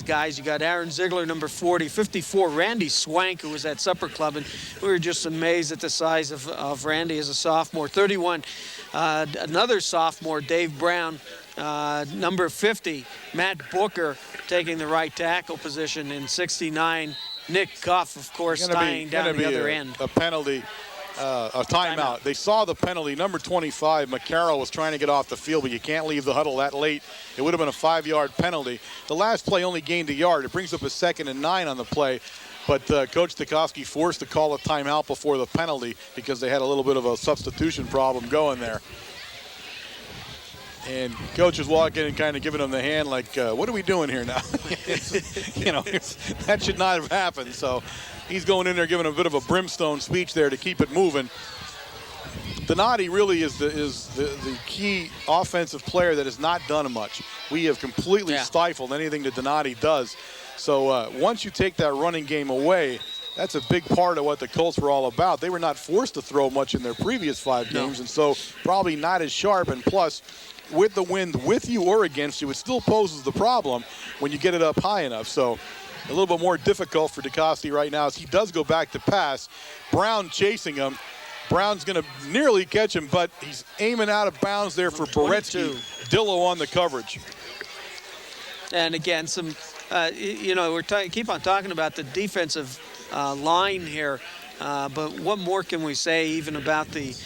guys. You got Aaron Ziegler, number 40, 54. Randy Swank, who was at Supper Club, and we were just amazed at the size of Randy as a sophomore. 31, another sophomore, Dave Brown. Number 50, Matt Booker, taking the right tackle position. In 69, Nick Cuff, of course, tying down the other end. A penalty. A timeout. They saw the penalty. Number 25, McCarroll, was trying to get off the field, but you can't leave the huddle that late. It would have been a 5-yard penalty. The last play only gained a yard. It brings up a 2nd and 9 on the play. But Coach Dukoski forced to call a timeout before the penalty because they had a little bit of a substitution problem going there. And Coach is walking and kind of giving him the hand like, what are we doing here now? That should not have happened. So he's going in there giving a bit of a brimstone speech there to keep it moving. Donati really is the key offensive player that has not done much. We have completely stifled anything that Donati does. So once you take that running game away, that's a big part of what the Colts were all about. They were not forced to throw much in their previous 5 games, and so probably not as sharp. And plus, with the wind with you or against you, it still poses the problem when you get it up high enough. So a little bit more difficult for Dukoski right now as he does go back to pass. Brown chasing him. Brown's going to nearly catch him, but he's aiming out of bounds there for Beretsky. Dillo on the coverage. And again, we're keep on talking about the defensive line here, but what more can we say even about the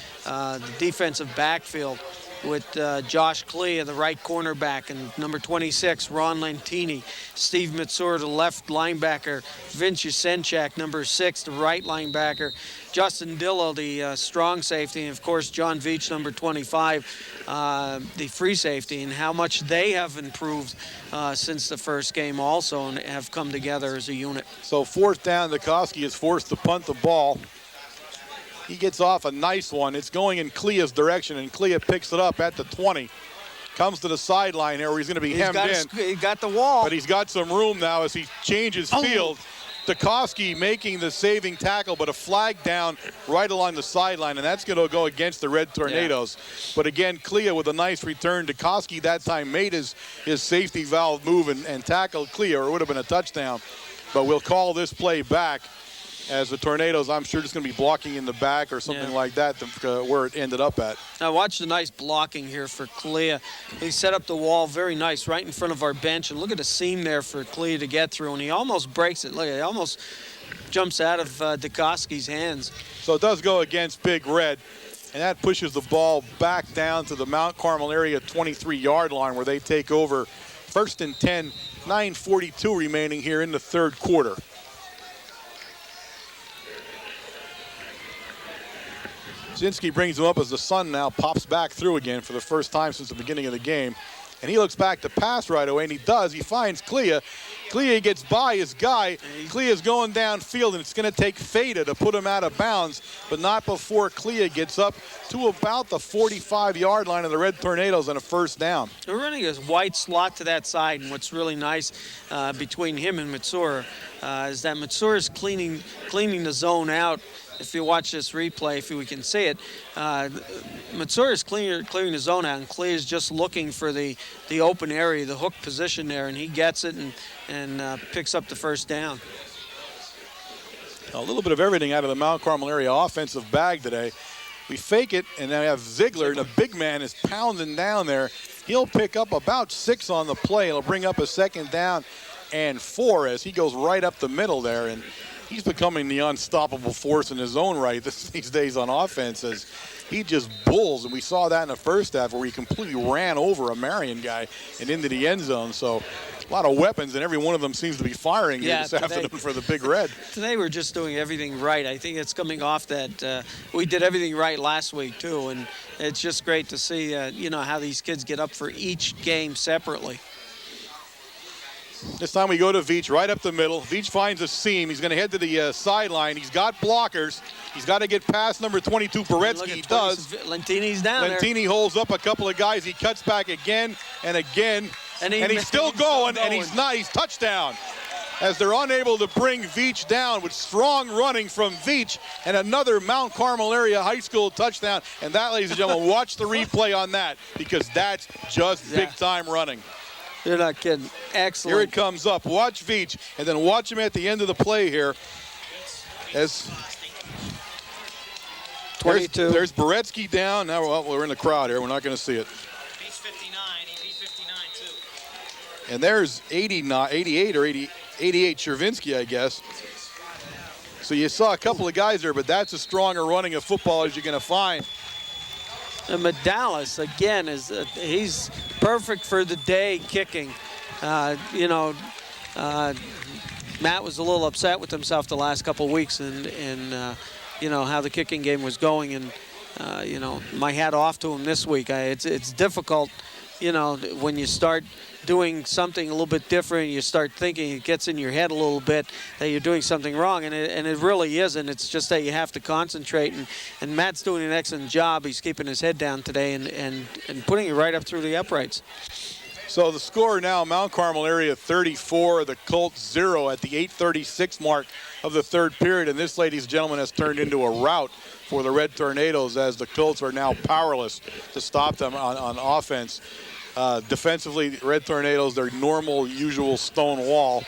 defensive backfield? with Josh Clea, the right cornerback, and number 26, Ron Lentini. Steve Mitsur, the left linebacker. Vince Yusenchak, number 6, the right linebacker. Justin Dillo, the strong safety, and of course John Veach, number 25, the free safety, and how much they have improved since the first game also and have come together as a unit. So 4th down, Dukoski is forced to punt the ball. He gets off a nice one. It's going in Clea's direction, and Clea picks it up at the 20. Comes to the sideline here where he's going to be hemmed in. He got the wall. But he's got some room now as he changes field. Dukoski making the saving tackle, but a flag down right along the sideline, and that's going to go against the Red Tornadoes. Yeah. But again, Clea with a nice return. Dukoski that time made his safety valve move and tackled Clea, or it would have been a touchdown. But we'll call this play back as the Tornadoes, I'm sure, just going to be blocking in the back or something like that where it ended up at. Now watch the nice blocking here for Clea. He set up the wall very nice right in front of our bench, and look at the seam there for Clea to get through, and he almost breaks it. Look, he almost jumps out of Dukoski's hands. So it does go against Big Red, and that pushes the ball back down to the Mount Carmel area 23-yard line where they take over. 1st and 10, 9:42 remaining here in the 3rd quarter. Zinski brings him up as the sun now pops back through again for the first time since the beginning of the game. And he looks back to pass right away, and he does. He finds Clea. Clea gets by his guy. Clea's going downfield, and it's going to take Fada to put him out of bounds, but not before Clea gets up to about the 45-yard line of the Red Tornadoes on a 1st down. They're running a wide slot to that side, and what's really nice between him and Mitsur is that Mitsur is cleaning the zone out. If you watch this replay, if we can see it, Mitsur is clearing the zone out, and Clea is just looking for the open area, the hook position there, and he gets it and picks up the 1st down. A little bit of everything out of the Mount Carmel area offensive bag today. We fake it, and then we have Ziegler, and the big man is pounding down there. He'll pick up about 6 on the play. It'll bring up a 2nd down and 4 as he goes right up the middle there. And he's becoming the unstoppable force in his own right these days on offense as he just bulls. And we saw that in the 1st half where he completely ran over a Marian guy and into the end zone. So a lot of weapons, and every one of them seems to be firing here this afternoon for the Big Red. Today we're just doing everything right. I think it's coming off that we did everything right last week too, and it's just great to see how these kids get up for each game separately. This time we go to Veach right up the middle. Veach finds a seam. He's going to head to the sideline. He's got blockers. He's got to get past number 22, Beretsky. He does. Lentini's down there. Lentini holds up a couple of guys. He cuts back again and again. And he's still going, and he's not. He's touchdown. As they're unable to bring Veach down with strong running from Veach and another Mount Carmel area high school touchdown. And that, ladies and gentlemen, watch the replay on that because that's just big-time running. You're not kidding. Excellent. Here it comes up. Watch Veach, and then watch him at the end of the play here. As 22. There's Beretsky down. Now we're in the crowd here. We're not going to see it. He's 59. He's 59 too. And there's 88 or 88 Chervinsky, I guess. So you saw a couple of guys there, but that's as strong a running of football as you're going to find. And Medalis, again, he's perfect for the day kicking. Matt was a little upset with himself the last couple of weeks and how the kicking game was going. And, my hat off to him this week. It's difficult, when you start doing something a little bit different, you start thinking, it gets in your head a little bit that you're doing something wrong, and it really isn't. It's just that you have to concentrate, and Matt's doing an excellent job. He's keeping his head down today and putting it right up through the uprights. So the score now, Mount Carmel area 34, the Colts 0 at the 8:36 mark of the 3rd period, and this, ladies and gentlemen, has turned into a rout for the Red Tornadoes as the Colts are now powerless to stop them on offense. Defensively, Red Tornadoes, their normal, usual stone wall.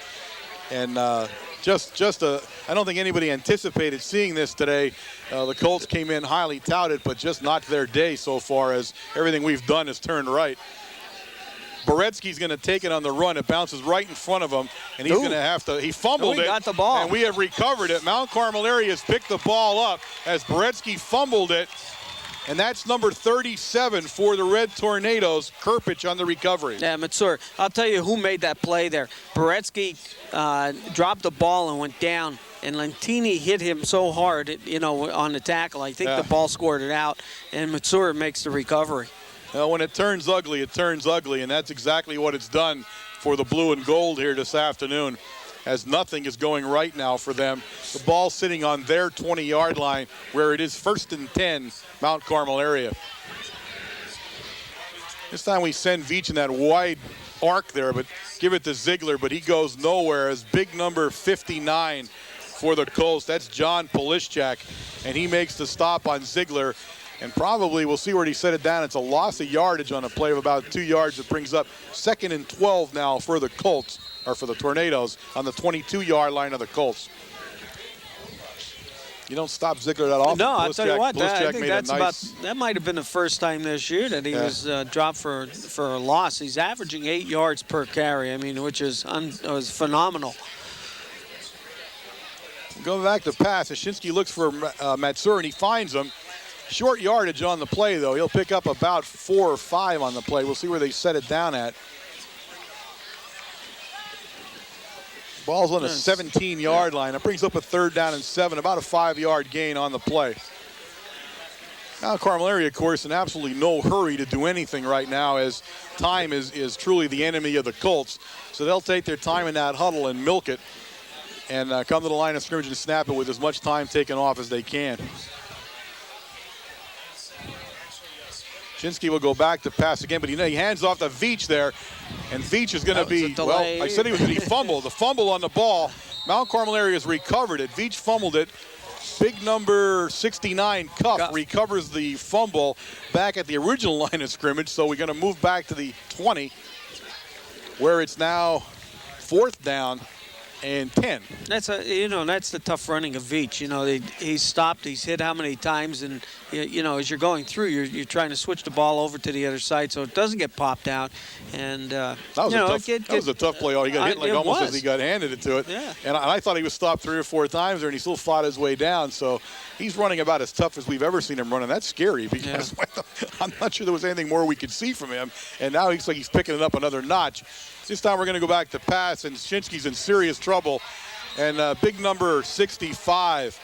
And I don't think anybody anticipated seeing this today. The Colts came in highly touted, but just not their day so far as everything we've done has turned right. Beretsky's going to take it on the run. It bounces right in front of him, and he's going to have to. He fumbled it. Got the ball. And we have recovered it. Mount Carmel area has picked the ball up as Beretsky fumbled it. And that's number 37 for the Red Tornadoes, Kirpich on the recovery. Yeah, Matsur, I'll tell you who made that play there. Boretsky dropped the ball and went down, and Lentini hit him so hard, on the tackle. I think the ball scored it out, and Matsur makes the recovery. Well, when it turns ugly, and that's exactly what it's done for the blue and gold here this afternoon, as nothing is going right now for them. The ball sitting on their 20-yard line where it is 1st and 10, Mount Carmel area. This time we send Veach in that wide arc there, but give it to Ziegler, but he goes nowhere as big number 59 for the Colts. That's John Polishchak, and he makes the stop on Ziegler. And probably, we'll see where he set it down. It's a loss of yardage on a play of about 2 yards. It brings up 2nd and 12 now for the Colts, or for the Tornadoes, on the 22-yard line of the Colts. You don't stop Ziegler that often. No, I'll tell you what, I think that's that might have been the first time this year that he was dropped for a loss. He's averaging 8 yards per carry, which is was phenomenal. Going back to pass, Ashinsky looks for Matsur, and he finds him. Short yardage on the play, though. He'll pick up about 4 or 5 on the play. We'll see where they set it down at. Ball's on the 17-yard line. It brings up a 3rd down and 7, about a 5-yard gain on the play. Now Carmel area, of course, in absolutely no hurry to do anything right now, as time is truly the enemy of the Colts. So they'll take their time in that huddle and milk it and come to the line of scrimmage and snap it with as much time taken off as they can. Ashinsky will go back to pass again, but he hands off to Veach there, and Veach is going to be, well, I said he was going to fumble. The fumble on the ball, Mount Carmel area has recovered it. Veach fumbled it. Big number 69, Cuff, recovers the fumble back at the original line of scrimmage, so we're going to move back to the 20, where it's now 4th down and 10. That's that's the tough running of Veach. He's stopped, he's hit how many times, and as you're going through, you're trying to switch the ball over to the other side so it doesn't get popped out. And that was a tough play. He got hit almost as he got handed it to it. Yeah. And I thought he was stopped 3 or 4 times there, and he still fought his way down. So he's running about as tough as we've ever seen him run, and that's scary because I'm not sure there was anything more we could see from him. And now he's like he's picking it up another notch. This time we're going to go back to pass, and Ashinsky's in serious trouble. And big number 65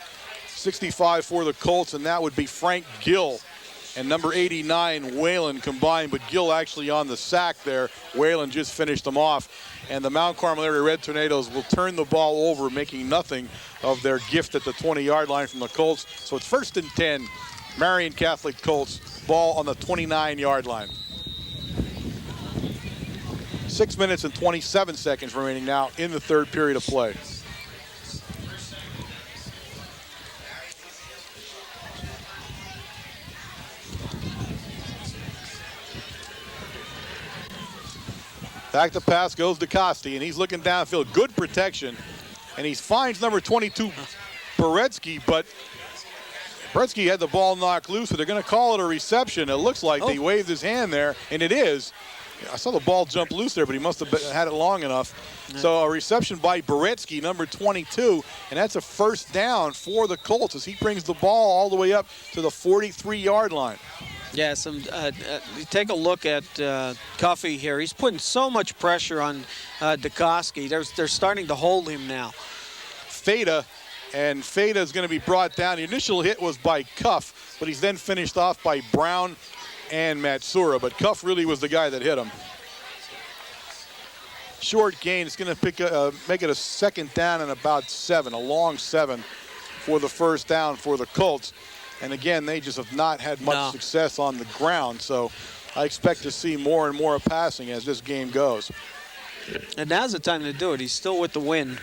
for the Colts, and that would be Frank Gill. And number 89, Whalen, combined, but Gill actually on the sack there. Whalen just finished them off. And the Mount Carmel area Red Tornadoes will turn the ball over, making nothing of their gift at the 20-yard line from the Colts. So it's 1st and 10, Marian Catholic Colts, ball on the 29-yard line. 6 minutes and 27 seconds remaining now in the 3rd period of play. Back to pass goes to Costi, and he's looking downfield. Good protection, and he finds number 22, Boretsky, but Boretsky had the ball knocked loose, so they're going to call it a reception. It looks like they waved his hand there, and it is. I saw the ball jump loose there, but he must have had it long enough. Yeah. So a reception by Boretsky, number 22, and that's a 1st down for the Colts as he brings the ball all the way up to the 43-yard line. Yeah, take a look at Cuffey here. He's putting so much pressure on Dukoski. They're starting to hold him now. Fada is going to be brought down. The initial hit was by Cuff, but he's then finished off by Brown and Matsura, but Cuff really was the guy that hit him. Short gain. It's going to make it a 2nd down and about 7, a long 7 for the 1st down for the Colts. And again, they just have not had much success on the ground, so I expect to see more and more passing as this game goes. And now's the time to do it. He's still with the win.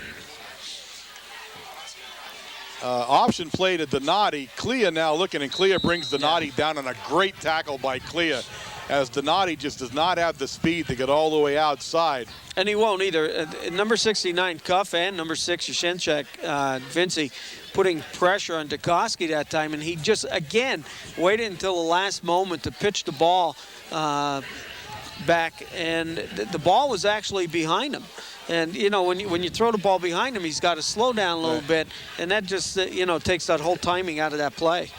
Option play to Donati. Clea now looking, and Clea brings Donati down on a great tackle by Clea, as Donati just does not have the speed to get all the way outside. And he won't either. Number 69, Cuff, and number 6, Yashenchek, Vincey, putting pressure on Dukoski that time, and he just, again, waited until the last moment to pitch the ball back, and the ball was actually behind him. And, when you throw the ball behind him, he's got to slow down a little bit, and that just, takes that whole timing out of that play.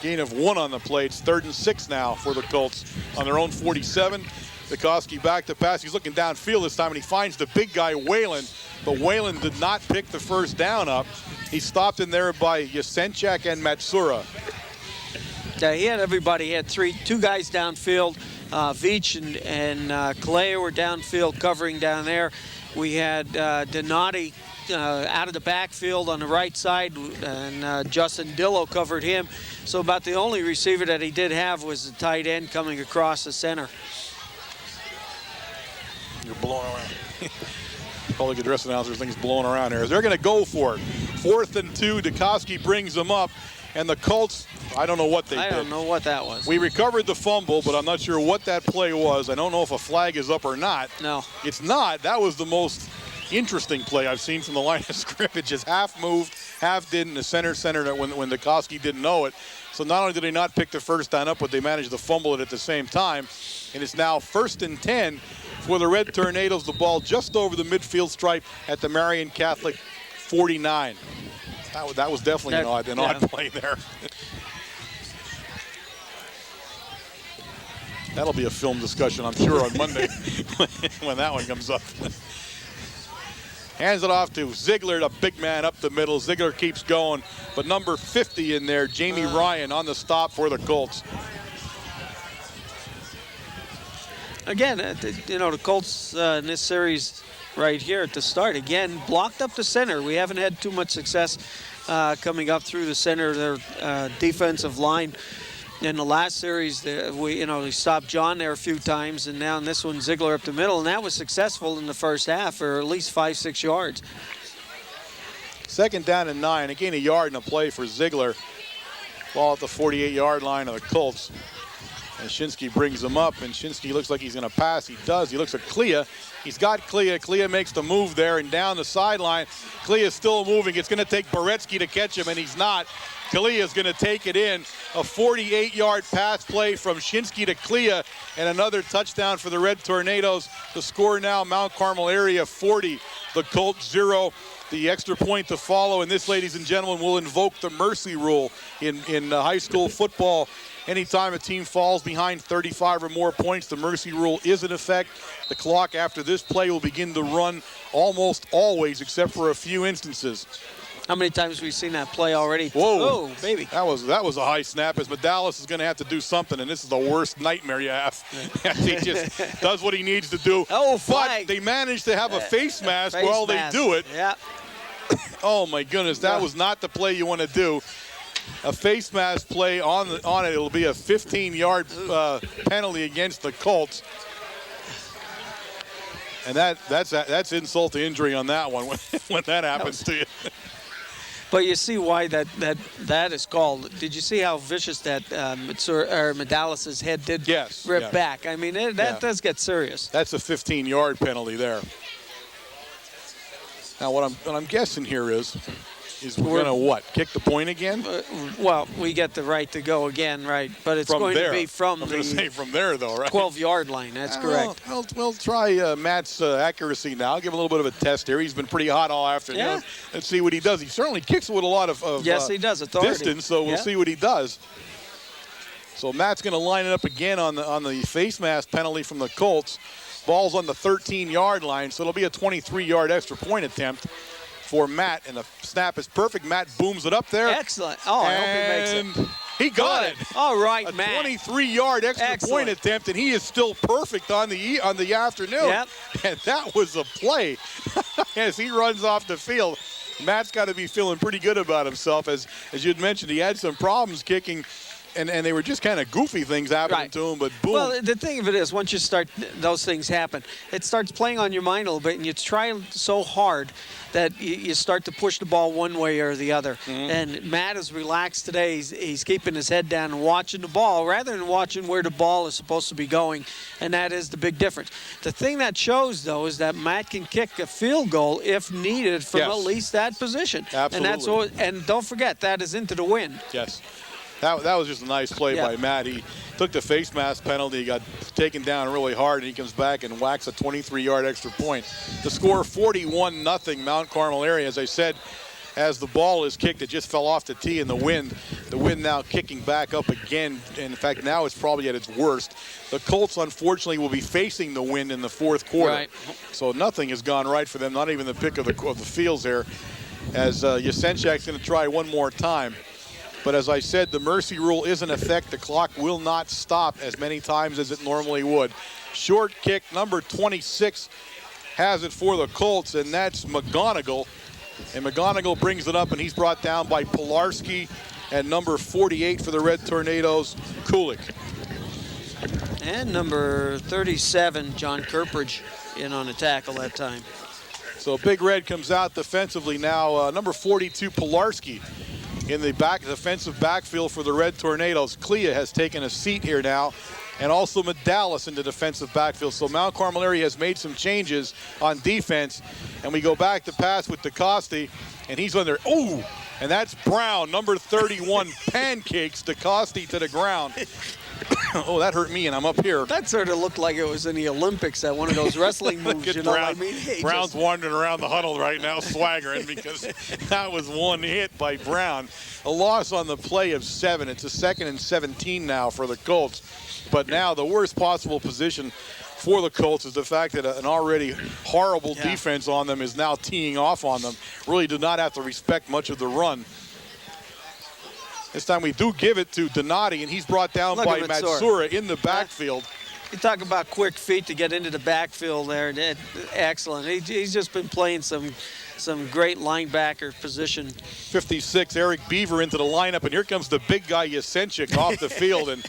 Gain of 1 on the play. It's 3rd and 6 now for the Colts on their own 47. Dukoski back to pass. He's looking downfield this time, and he finds the big guy, Whalen. But Whalen did not pick the first down up. He stopped in there by Yasenchak and Matsura. Yeah, he had everybody. He had two guys downfield. Veach and Kalea were downfield covering down there. We had Donati out of the backfield on the right side, and Justin Dillo covered him. So about the only receiver that he did have was the tight end coming across the center. You're blowing around. Public address announcer thing's blowing around here. They're going to go for it. 4th and 2. Dukoski brings them up. And the Colts, I don't know what they did. I don't know what that was. We recovered the fumble, but I'm not sure what that play was. I don't know if a flag is up or not. No. It's not. That was the most interesting play I've seen from the line of scrimmage. Just half moved, half didn't. The center when Dukoski didn't know it. So not only did they not pick the first down up, but they managed to fumble it at the same time. And it's now 1st and 10 for the Red Tornadoes. The ball just over the midfield stripe at the Marian Catholic 49. That was definitely an odd play there. That'll be a film discussion, I'm sure, on Monday when that one comes up. Hands it off to Ziegler, the big man up the middle. Ziegler keeps going, but number 50 in there, Jamie Ryan on the stop for the Colts. Again, the Colts in this series right here at the start, again, blocked up the center. We haven't had too much success coming up through the center of their defensive line. In the last series, we stopped John there a few times, and now in this one, Ziegler up the middle, and that was successful in the first half for at least 5-6 yards. 2nd down and 9. Again, a yard and a play for Ziegler. Ball at the 48-yard line of the Colts. And Shinsky brings him up, and Shinsky looks like he's going to pass. He does. He looks at Clea. He's got Clea. Clea makes the move there and down the sideline. Clea is still moving. It's going to take Boretsky to catch him, and he's not. Clea is going to take it in. A 48-yard pass play from Shinsky to Clea, and another touchdown for the Red Tornadoes. The score now, Mount Carmel area 40, the Colts 0. The extra point to follow, and this, ladies and gentlemen, will invoke the mercy rule in high school football. Anytime a team falls behind 35 or more points, the mercy rule is in effect. The clock after this play will begin to run almost always, except for a few instances. How many times have we seen that play already? Whoa. Oh, baby. That was a high snap, as Medalis is going to have to do something, and this is the worst nightmare you have. He just does what he needs to do. Oh, flag. But they managed to have a face mask while they do it. Yeah. Oh, my goodness. That was not the play you want to do. A face mask play on it. It'll be a 15-yard penalty against the Colts. And that's insult to injury on that one when that happens to you. But you see why that is called. Did you see how vicious that Medalis' head did rip back? I mean, that does get serious. That's a 15-yard penalty there. Now, what I'm guessing here is we're going to what? Kick the point again? Well, we get the right to go again, right? But it's going to be from I'm going to say from there, though, right? 12-yard line. That's correct. We'll try Matt's accuracy now. I'll give him a little bit of a test here. He's been pretty hot all afternoon. Yeah. Let's see what he does. He certainly kicks it with a lot of yes, he does. Authority. Distance, so we'll see what he does. So Matt's going to line it up again on the face mask penalty from the Colts. Ball's on the 13-yard line, so it'll be a 23-yard extra point attempt for Matt, and the snap is perfect. Matt booms it up there. Excellent. Oh, I hope he makes it. He got it. All right, Matt. A 23-yard extra point attempt, and he is still perfect on the afternoon. Yep. And that was a play as he runs off the field. Matt's got to be feeling pretty good about himself. As you'd mentioned, he had some problems kicking, and they were just kind of goofy things happening to him, but boom. Well, the thing of it is, once you start, those things happen, it starts playing on your mind a little bit, and you try so hard that you start to push the ball one way or the other. Mm-hmm. And Matt is relaxed today. He's keeping his head down and watching the ball rather than watching where the ball is supposed to be going, and that is the big difference. The thing that shows, though, is that Matt can kick a field goal if needed from at least that position. Absolutely. And don't forget, that is into the wind. Yes. That was just a nice play by Matt. He took the face mask penalty, got taken down really hard, and he comes back and whacks a 23-yard extra point. The score 41-0 Mount Carmel area. As I said, as the ball is kicked. It just fell off the tee in the wind. The wind now kicking back up again. And in fact, now it's probably at its worst. The Colts, unfortunately, will be facing the wind in the fourth quarter. Right. So nothing has gone right for them, not even the pick of the fields there, as Yasenchak's going to try one more time. But as I said, the mercy rule is in effect. The clock will not stop as many times as it normally would. Short kick, number 26 has it for the Colts, and that's McGonigal. And McGonigal brings it up, and he's brought down by Pilarski. And number 48 for the Red Tornadoes, Kulik. And number 37, John Kerpridge, in on a tackle that time. So Big Red comes out defensively now. Number 42, Pilarski, in the defensive backfield for the Red Tornadoes. Clea has taken a seat here now, and also Medalis in the defensive backfield. So Mount Carmel area has made some changes on defense, and we go back to pass with DeCoste, and he's on there. Oh, and that's Brown, number 31, pancakes DeCoste to the ground. Oh, that hurt me, and I'm up here. That sort of looked like it was in the Olympics, that one of those wrestling moves, you know what I mean? Hey, Brown's wandering around the huddle right now, swaggering, because that was one hit by Brown. A loss on the play of 7. It's a 2nd and 17 now for the Colts. But now the worst possible position for the Colts is the fact that an already horrible defense on them is now teeing off on them. Really do not have to respect much of the run. This time we do give it to Donati, and he's brought down by Matsura in the backfield. You talk about quick feet to get into the backfield there. Excellent. He's just been playing some great linebacker position. 56, Eric Beaver into the lineup, and here comes the big guy Yasenchik off the field. And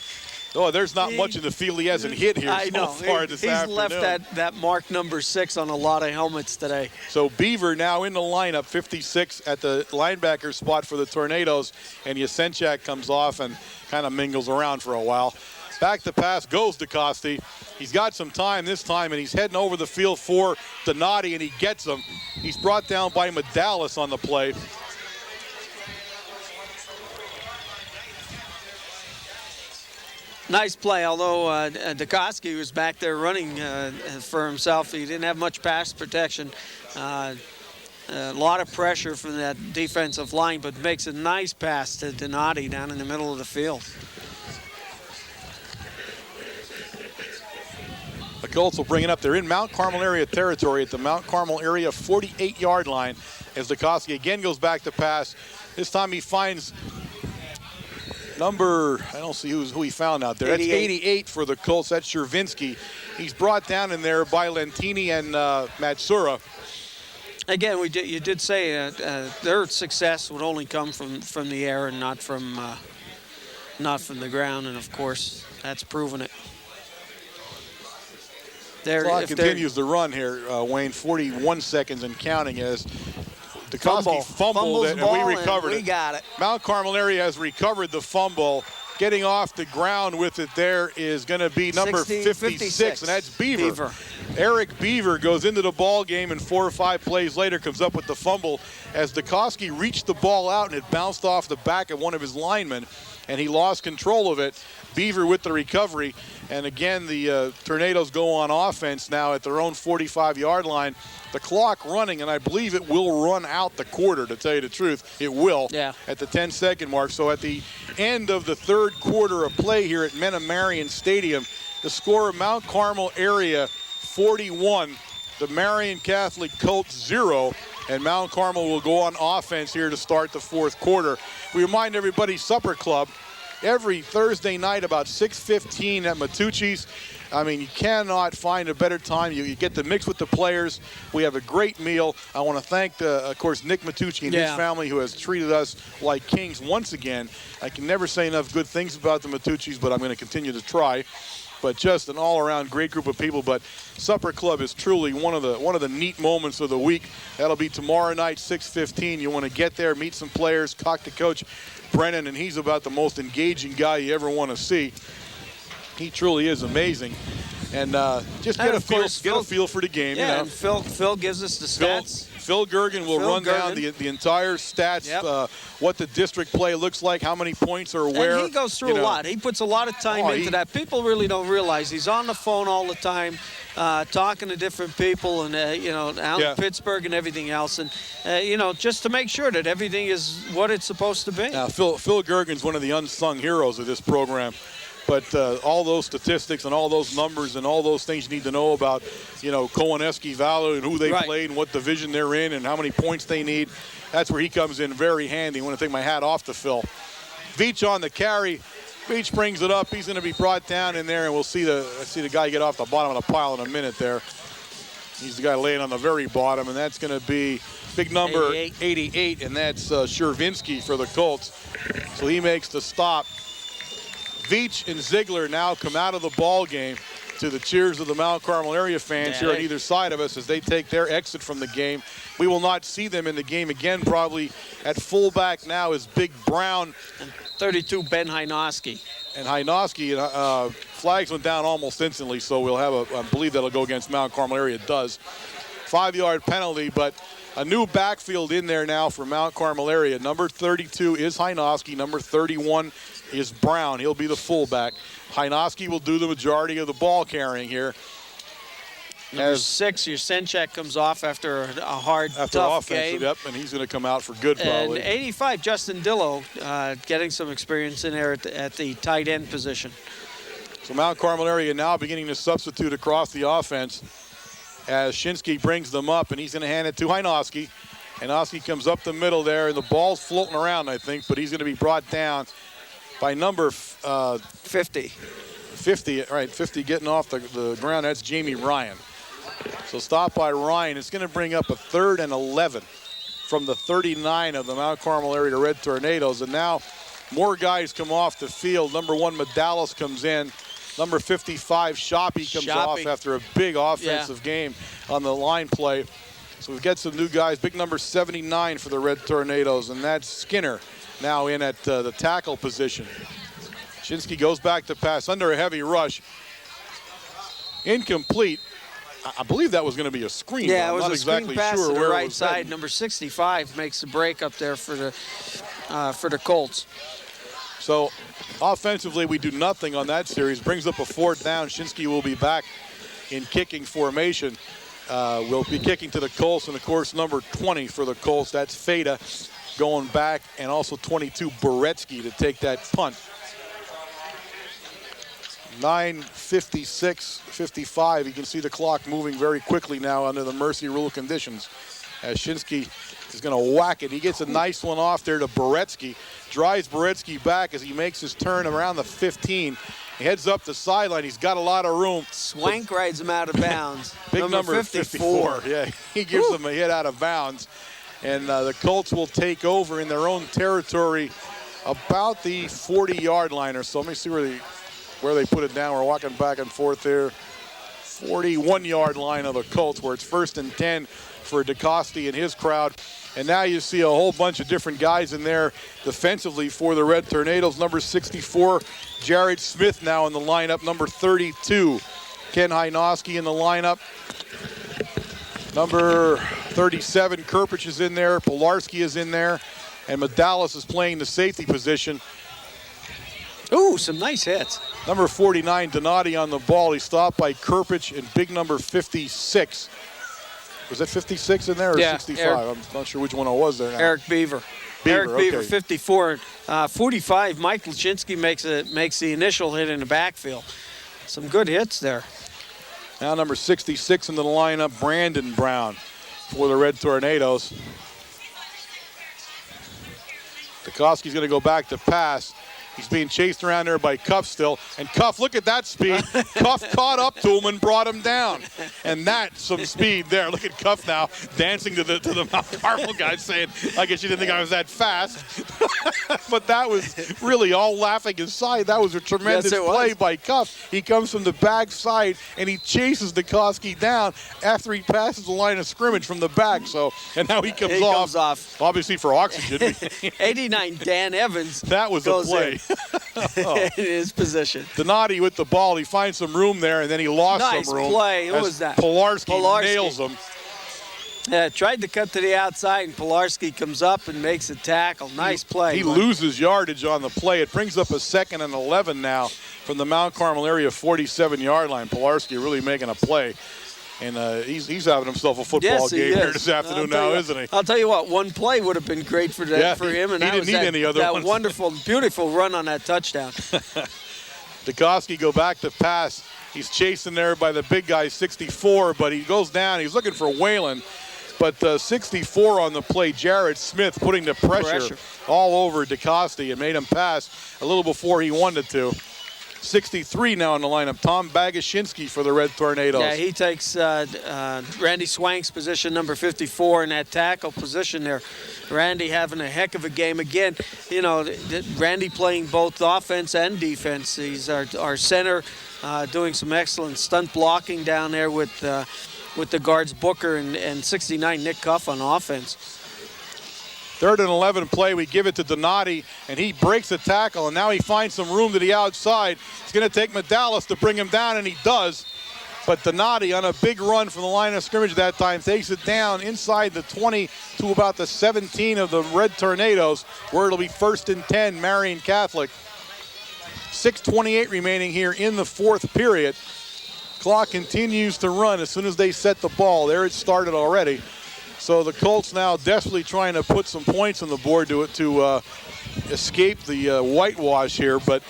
oh, there's not much in the field he hasn't hit here so far this afternoon. He's left that mark number 6 on a lot of helmets today. So Beaver now in the lineup, 56 at the linebacker spot for the Tornadoes, and Yasenchak comes off and kind of mingles around for a while. Back to pass goes DeCoste. He's got some time this time, and he's heading over the field for Donati, and he gets him. He's brought down by Medalis on the play. Nice play, although DeCoste was back there running for himself. He didn't have much pass protection. A lot of pressure from that defensive line, but makes a nice pass to Donati down in the middle of the field. The Colts will bring it up. They're in Mount Carmel area territory at the Mount Carmel area 48-yard line as DeCoste again goes back to pass. This time he finds number, I don't see who he found out there. 88. That's 88 for the Colts. That's Shervinsky. He's brought down in there by Lentini and Matsura. Again, you did say their success would only come from the air and not from the ground, and of course that's proven it. Clock continues to run here, Wayne. 41 seconds and counting as DeCoste fumbled it, and we recovered it. We got it. Mount Carmel area has recovered the fumble. Getting off the ground with it there is going to be number 56, and that's Beaver. Eric Beaver goes into the ball game, and 4 or 5 plays later comes up with the fumble as DeCoste reached the ball out, and it bounced off the back of one of his linemen, and he lost control of it. Beaver with the recovery, and again the Tornadoes go on offense now at their own 45-yard line. The clock running, and I believe it will run out the quarter, to tell you the truth. It will at the 10-second mark. So at the end of the third quarter of play here at Marian Stadium, the score of Mount Carmel area 41, the Marian Catholic Colts 0, and Mount Carmel will go on offense here to start the fourth quarter. We remind everybody, Supper Club, every Thursday night about 6:15 at Matucci's. I mean, you cannot find a better time. You get to mix with the players. We have a great meal. I want to thank, of course, Nick Matucci and his family, who has treated us like kings once again. I can never say enough good things about the Matucci's, but I'm going to continue to try. But just an all-around great group of people. But Supper Club is truly one of the neat moments of the week. That'll be tomorrow night, 6:15. You want to get there, meet some players, talk to Coach Brennan, and he's about the most engaging guy you ever want to see. He truly is amazing. And just get a feel for the game. Yeah, you know. and Phil gives us the stats. Phil Gergen will run down the entire stats, what the district play looks like, how many points are where. And he goes through a lot. He puts a lot of time into that. People really don't realize he's on the phone all the time. talking to different people, and out in Pittsburgh and everything else, and just to make sure that everything is what it's supposed to be. Now, Phil Gergen's one of the unsung heroes of this program. But all those statistics and all those numbers and all those things you need to know about, Kowaneski Valley and who they played and what division they're in and how many points they need, that's where he comes in very handy. I want to take my hat off to Phil. Veach on the carry. Veach brings it up. He's going to be brought down in there, and we'll see the guy get off the bottom of the pile in a minute there. He's the guy laying on the very bottom, and that's going to be big number 88, and that's Shervinsky for the Colts. So he makes the stop. Veach and Ziegler now come out of the ball game to the cheers of the Mount Carmel area fans here on either side of us as they take their exit from the game. We will not see them in the game again. Probably at fullback now is Big Brown. And 32, Ben Hynoski. And Hynoski, flags went down almost instantly, so we'll have I believe that'll go against Mount Carmel area. It does. 5-yard penalty, but a new backfield in there now for Mount Carmel area. Number 32 is Hynoski. Number 31 is Brown. He'll be the fullback. Hynoski will do the majority of the ball carrying here. Number 6, your Senchak comes off after a hard, tough game. Yep, and he's going to come out for good probably. And 85, Justin Dillo, getting some experience in there at the tight end position. So Mount Carmel area now beginning to substitute across the offense as Shinsky brings them up, and he's going to hand it to Hynoski. Hynoski comes up the middle there, and the ball's floating around, I think, but he's going to be brought down by number 50. 50, right, 50 getting off the ground. That's Jamie Ryan. So stop by Ryan. It's going to bring up a 3rd and 11 from the 39 of the Mount Carmel area Red Tornadoes. And now more guys come off the field. Number 1, Medalis comes in. Number 55, Shoppy comes off after a big offensive game on the line play. So we've got some new guys. Big number 79 for the Red Tornadoes, and that's Skinner now in at the tackle position. Shinsky goes back to pass under a heavy rush. Incomplete. I believe that was going to be a screen. Yeah, it was not a exactly screen pass sure to the where right side. Heading. Number 65 makes the break up there for the Colts. So offensively, we do nothing on that series. Brings up a 4th down. Shinsky will be back in kicking formation. We'll be kicking to the Colts, and of course, number 20 for the Colts. That's Feda going back, and also 22 Boretsky to take that punt. 9:56-55. You can see the clock moving very quickly now under the mercy rule conditions. As Shinsky is going to whack it. He gets a nice one off there to Boretsky. Drives Boretsky back as he makes his turn around the 15. He heads up the sideline. He's got a lot of room. Swank rides him out of bounds. Big number 54. Yeah, he gives them a hit out of bounds. And the Colts will take over in their own territory about the 40-yard line or so. Let me see where they put it down. We're walking back and forth there. 41-yard line of the Colts, where it's 1st and 10 for DeCoste and his crowd. And now you see a whole bunch of different guys in there defensively for the Red Tornadoes. Number 64, Jared Smith now in the lineup. Number 32, Ken Hynoski in the lineup. Number 37, Kirpich is in there. Pilarski is in there. And Medalis is playing the safety position. Ooh, some nice hits. Number 49, Donati on the ball. He stopped by Kirpich and big number 56. Was that 56 in there or 65? I'm not sure which one it was there now. Eric Beaver. Eric Beaver, 54. 45, Mike Lachinsky makes the initial hit in the backfield. Some good hits there. Now number 66 into the lineup, Brandon Brown for the Red Tornadoes. DeCoste's going to go back to pass. He's being chased around there by Cuff still. And Cuff, look at that speed. Cuff caught up to him and brought him down. And that's some speed there. Look at Cuff now dancing to the Mount Carmel guys saying, I guess you didn't think I was that fast. But that was really all laughing aside. That was a tremendous play by Cuff. He comes from the backside and he chases DeCoste down after he passes the line of scrimmage from the back. So, and now he comes off. Obviously for oxygen. 89, Dan Evans. That was a play. In his position. Donati with the ball. He finds some room there, and then he lost some room. Nice play. Who was that? Pilarski nails him. Yeah, tried to cut to the outside, and Pilarski comes up and makes a tackle. Nice play. He loses yardage on the play. It brings up a 2nd and 11 now from the Mount Carmel area 47-yard line. Pilarski really making a play. And he's having himself a football game here this afternoon now, isn't he? I'll tell you what, one play would have been great for that for him, and he that didn't was need any other that ones. wonderful, beautiful run on that touchdown. Dukoski go back to pass. He's chasing there by the big guy, 64, but he goes down. He's looking for Whalen. But 64 on the play, Jared Smith putting the pressure all over Dukoski and made him pass a little before he wanted to. 63 now in the lineup. Tom Bagashinsky for the Red Tornadoes. Yeah, he takes Randy Swank's position, number 54, in that tackle position there. Randy having a heck of a game again. You know, Randy playing both offense and defense. He's our center, doing some excellent stunt blocking down there with the guards Booker and 69 Nick Cuff on offense. 3rd and 11 play, we give it to Donati, and he breaks the tackle, and now he finds some room to the outside. It's going to take Medalis to bring him down, and he does. But Donati, on a big run from the line of scrimmage that time, takes it down inside the 20 to about the 17 of the Red Tornadoes, where it'll be 1st and 10, Marian Catholic. 6:28 remaining here in the 4th period. Clock continues to run as soon as they set the ball. There it started already. So the Colts now desperately trying to put some points on the board to escape the whitewash here. But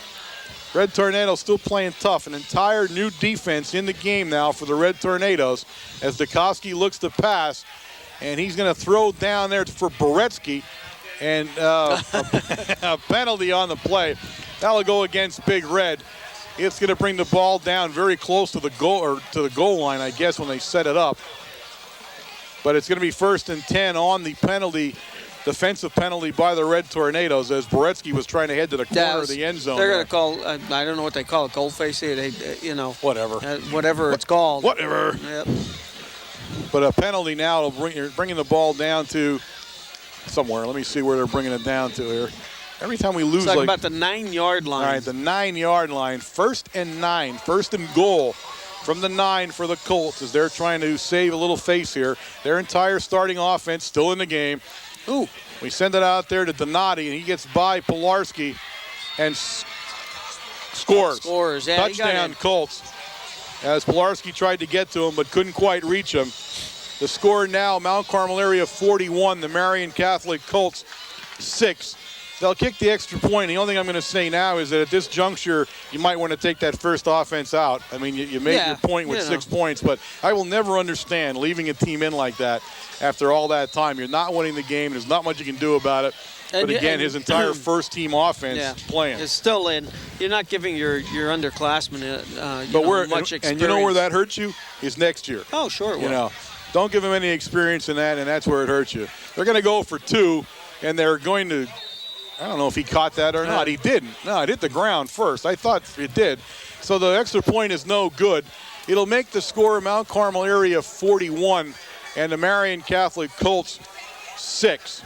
Red Tornadoes still playing tough. An entire new defense in the game now for the Red Tornadoes as Dukoski looks to pass. And he's going to throw down there for Boretsky. And a penalty on the play. That'll go against Big Red. It's going to bring the ball down very close to the goal line, I guess, when they set it up. But it's going to be 1st and 10 on the penalty, defensive penalty by the Red Tornadoes as Boretsky was trying to head to the corner of the end zone. They're going to call, I don't know what they call it, goal face here. You know. Whatever. Whatever it's called. Whatever. Yep. But a penalty now, bringing the ball down to somewhere. Let me see where they're bringing it down to here. Every time we lose, it's like about the 9-yard line. All right, the 9-yard line. 1st and 9. 1st and goal from the 9 for the Colts as they're trying to save a little face here. Their entire starting offense still in the game. Ooh, we send it out there to Donati, and he gets by Pilarski and scores. Yeah, touchdown Colts as Pilarski tried to get to him but couldn't quite reach him. The score now, Mount Carmel area 41, the Marian Catholic Colts 6. They'll kick the extra point. The only thing I'm going to say now is that at this juncture, you might want to take that first offense out. I mean, you made your point with 6 points, but I will never understand leaving a team in like that after all that time. You're not winning the game. There's not much you can do about it. But again, his entire first-team offense playing. It's still in. You're not giving your underclassmen much experience. And you know where that hurts you? Is next year. Oh, sure it will. You know, don't give them any experience in that, and that's where it hurts you. They're going to go for 2, and they're going to – I don't know if he caught that or not. He didn't. No, it hit the ground first. I thought it did. So the extra point is no good. It'll make the score Mount Carmel area 41 and the Marian Catholic Colts 6.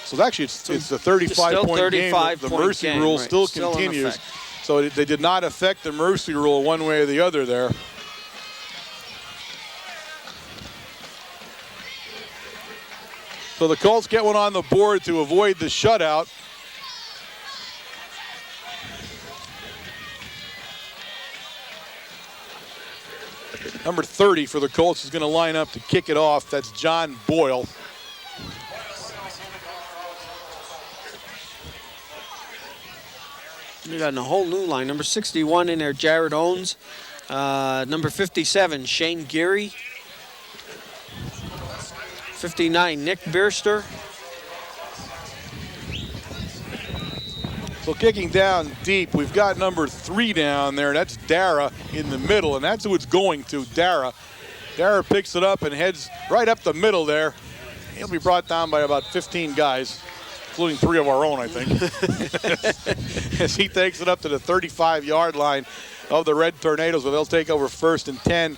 So actually it's a 35-point game. The mercy rule still continues. So they did not affect the mercy rule one way or the other there. So the Colts get one on the board to avoid the shutout. Number 30 for the Colts is going to line up to kick it off. That's John Boyle. You got a whole new line. Number 61 in there, Jared Owens. Number 57, Shane Geary. 59, Nick Bierster. So kicking down deep, we've got number 3 down there. That's Dara in the middle, and that's who it's going to, Dara. Dara picks it up and heads right up the middle there. He'll be brought down by about 15 guys, including 3 of our own, I think. As he takes it up to the 35-yard line of the Red Tornadoes, where they'll take over 1st and 10.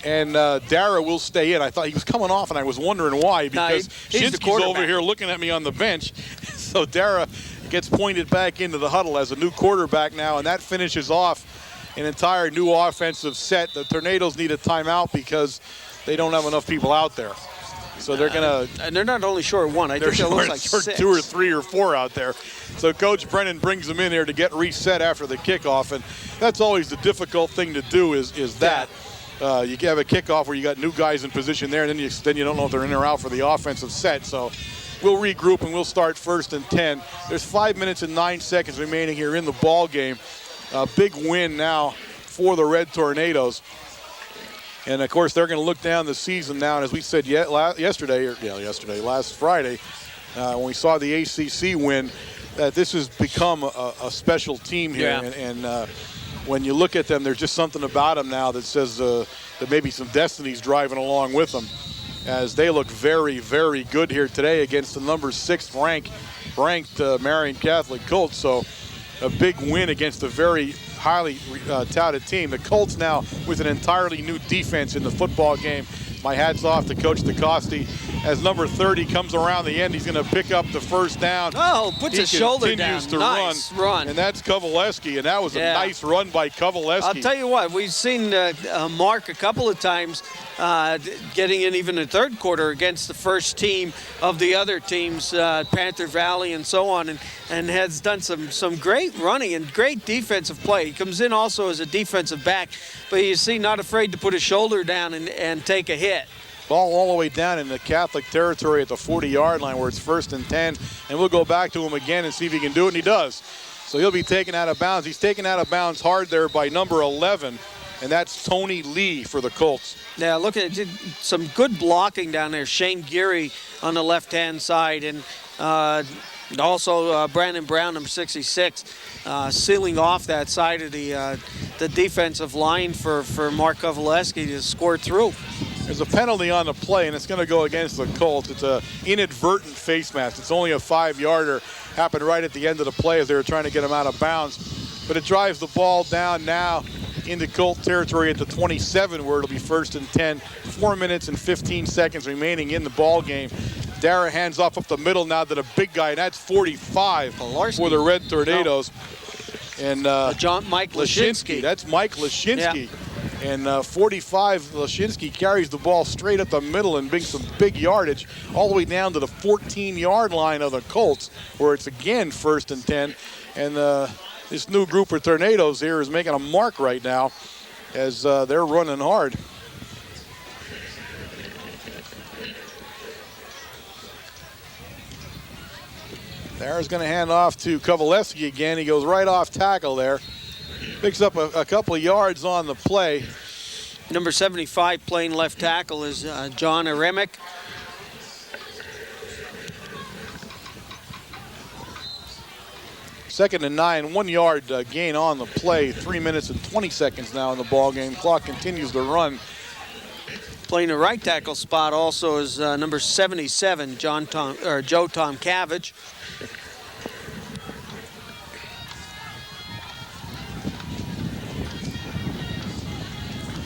And Dara will stay in. I thought he was coming off, and I was wondering why, because Shinsky's over here looking at me on the bench. So Dara gets pointed back into the huddle as a new quarterback now, and that finishes off an entire new offensive set. The Tornadoes need a timeout because they don't have enough people out there. So they're going to... And they're not only short one. I think it looks like short 6. 2 or 3 or 4 out there. So Coach Brennan brings them in here to get reset after the kickoff. And that's always the difficult thing to do is that. You have a kickoff where you got new guys in position there, and then you don't know if they're in or out for the offensive set. So we'll regroup and we'll start 1st and 10. There's 5 minutes and 9 seconds remaining here in the ball game. A big win now for the Red Tornadoes. And of course, they're going to look down the season now. And as we said last Friday, when we saw the ACC win, that this has become a special team here. Yeah. And when you look at them, there's just something about them now that says that maybe some destiny's driving along with them, as they look very, very good here today against the number 6 ranked Marian Catholic Colts. So a big win against a very highly touted team. The Colts now with an entirely new defense in the football game. My hat's off to Coach DeCoste. As number 30 comes around the end, he's going to pick up the first down. Oh, puts his shoulder down. To nice run. And that's Kovaleski, and that was a nice run by Kovaleski. I'll tell you what, we've seen Mark a couple of times getting in even the third quarter against the first team of the other teams, Panther Valley and so on, and has done some great running and great defensive play. He comes in also as a defensive back, but you see, not afraid to put his shoulder down and take a hit. Ball all the way down in the Catholic territory at the 40-yard line where it's 1st and 10. And we'll go back to him again and see if he can do it, and he does. So he'll be taken out of bounds. He's taken out of bounds hard there by number 11, and that's Tony Lee for the Colts. Yeah, look at it. Some good blocking down there. Shane Geary on the left-hand side, and also Brandon Brown, number 66, sealing off that side of the defensive line for Mark Kovaleski to score through. There's a penalty on the play, and it's going to go against the Colts. It's an inadvertent face mask. It's only a 5-yarder. Happened right at the end of the play as they were trying to get him out of bounds. But it drives the ball down now into Colt territory at the 27, where it'll be 1st and 10. 4 minutes and 15 seconds remaining in the ball game. Dara hands off up the middle now to the big guy, and that's 45 for the Red Tornadoes. And Mike Lashinsky. That's Mike Lashinsky. Yeah. And 45, Lashinsky carries the ball straight up the middle and brings some big yardage all the way down to the 14-yard line of the Colts, where it's again 1st and 10. And this new group of Tornadoes here is making a mark right now as they're running hard. Dara's going to hand off to Kovaleski again. He goes right off tackle there. Picks up a couple of yards on the play. Number 75 playing left tackle is John Aremic. Second and 9, 1 yard gain on the play. 3 minutes and 20 seconds now in the ball game. Clock continues to run. Playing the right tackle spot also is number 77, Joe Tomkavich.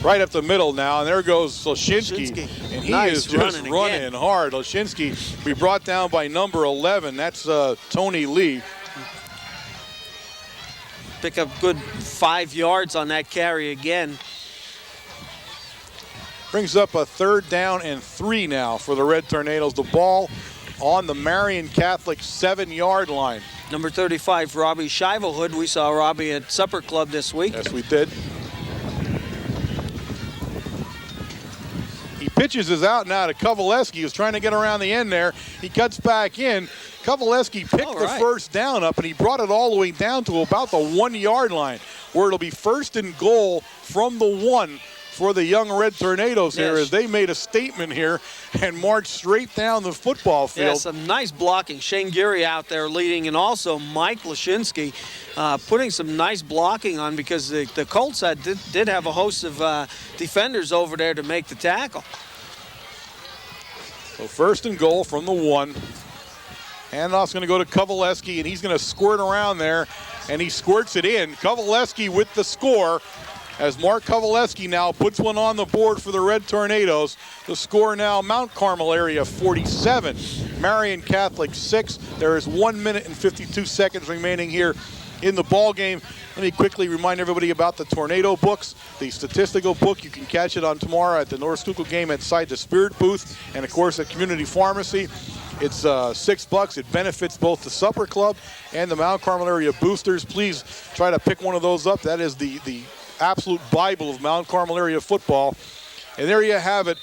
Right up the middle now, and there goes Lashinsky. And he nice is just running again. hard. Lashinsky be brought down by number 11. That's Tony Lee. Pick up good 5 yards on that carry again. Brings up a 3rd down and 3 now for the Red Tornadoes. The ball on the Marian Catholic 7-yard line. Number 35, Robbie Shivelhood. We saw Robbie at Supper Club this week. Yes, we did. He pitches us out now to Kovaleski, who's trying to get around the end there. He cuts back in. Kovaleski picked the first down up, and he brought it all the way down to about the 1-yard line, where it'll be 1st and goal from the 1 for the young Red Tornadoes here, as they made a statement here and marched straight down the football field. Yeah, some nice blocking. Shane Geary out there leading, and also Mike Lashinsky putting some nice blocking on, because the Colts did have a host of defenders over there to make the tackle. So 1st and goal from the 1. Handoff's going to go to Kovaleski, and he's going to squirt around there, and he squirts it in. Kovaleski with the score, as Mark Kovaleski now puts one on the board for the Red Tornadoes. The score now, Mount Carmel area 47, Marian Catholic 6. There is 1 minute and 52 seconds remaining here in the ball game. Let me quickly remind everybody about the Tornado books, the statistical book. You can catch it on tomorrow at the North Schuylkill game inside the Spirit booth, and of course at Community Pharmacy. It's $6. It benefits both the Supper Club and the Mount Carmel area boosters. Please try to pick one of those up. That is the absolute Bible of Mount Carmel area football. And there you have it.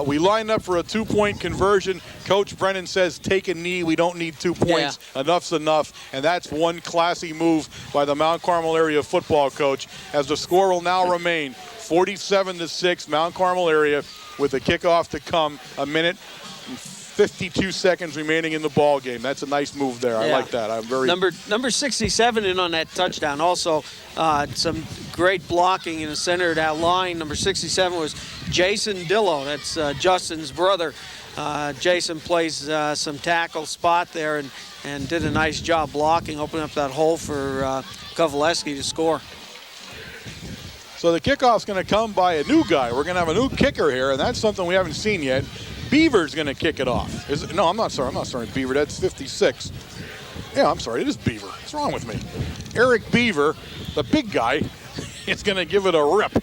We lined up for a 2-point conversion. Coach Brennan says, take a knee. We don't need 2 points. Yeah. Enough's enough. And that's one classy move by the Mount Carmel area football coach, as the score will now remain 47-6, Mount Carmel area, with a kickoff to come. 1 minute and 52 seconds remaining in the ball game. That's a nice move there. I like that. I'm very number 67 in on that touchdown. Also, some great blocking in the center of that line. Number 67 was Jason Dillo. That's Justin's brother. Jason plays some tackle spot there and did a nice job blocking, opening up that hole for Kovaleski to score. So the kickoff's going to come by a new guy. We're going to have a new kicker here, and that's something we haven't seen yet. Beaver's going to kick it off. No, I'm not sorry, Beaver. That's 56. Yeah, I'm sorry. It is Beaver. What's wrong with me? Eric Beaver, the big guy, is going to give it a rip.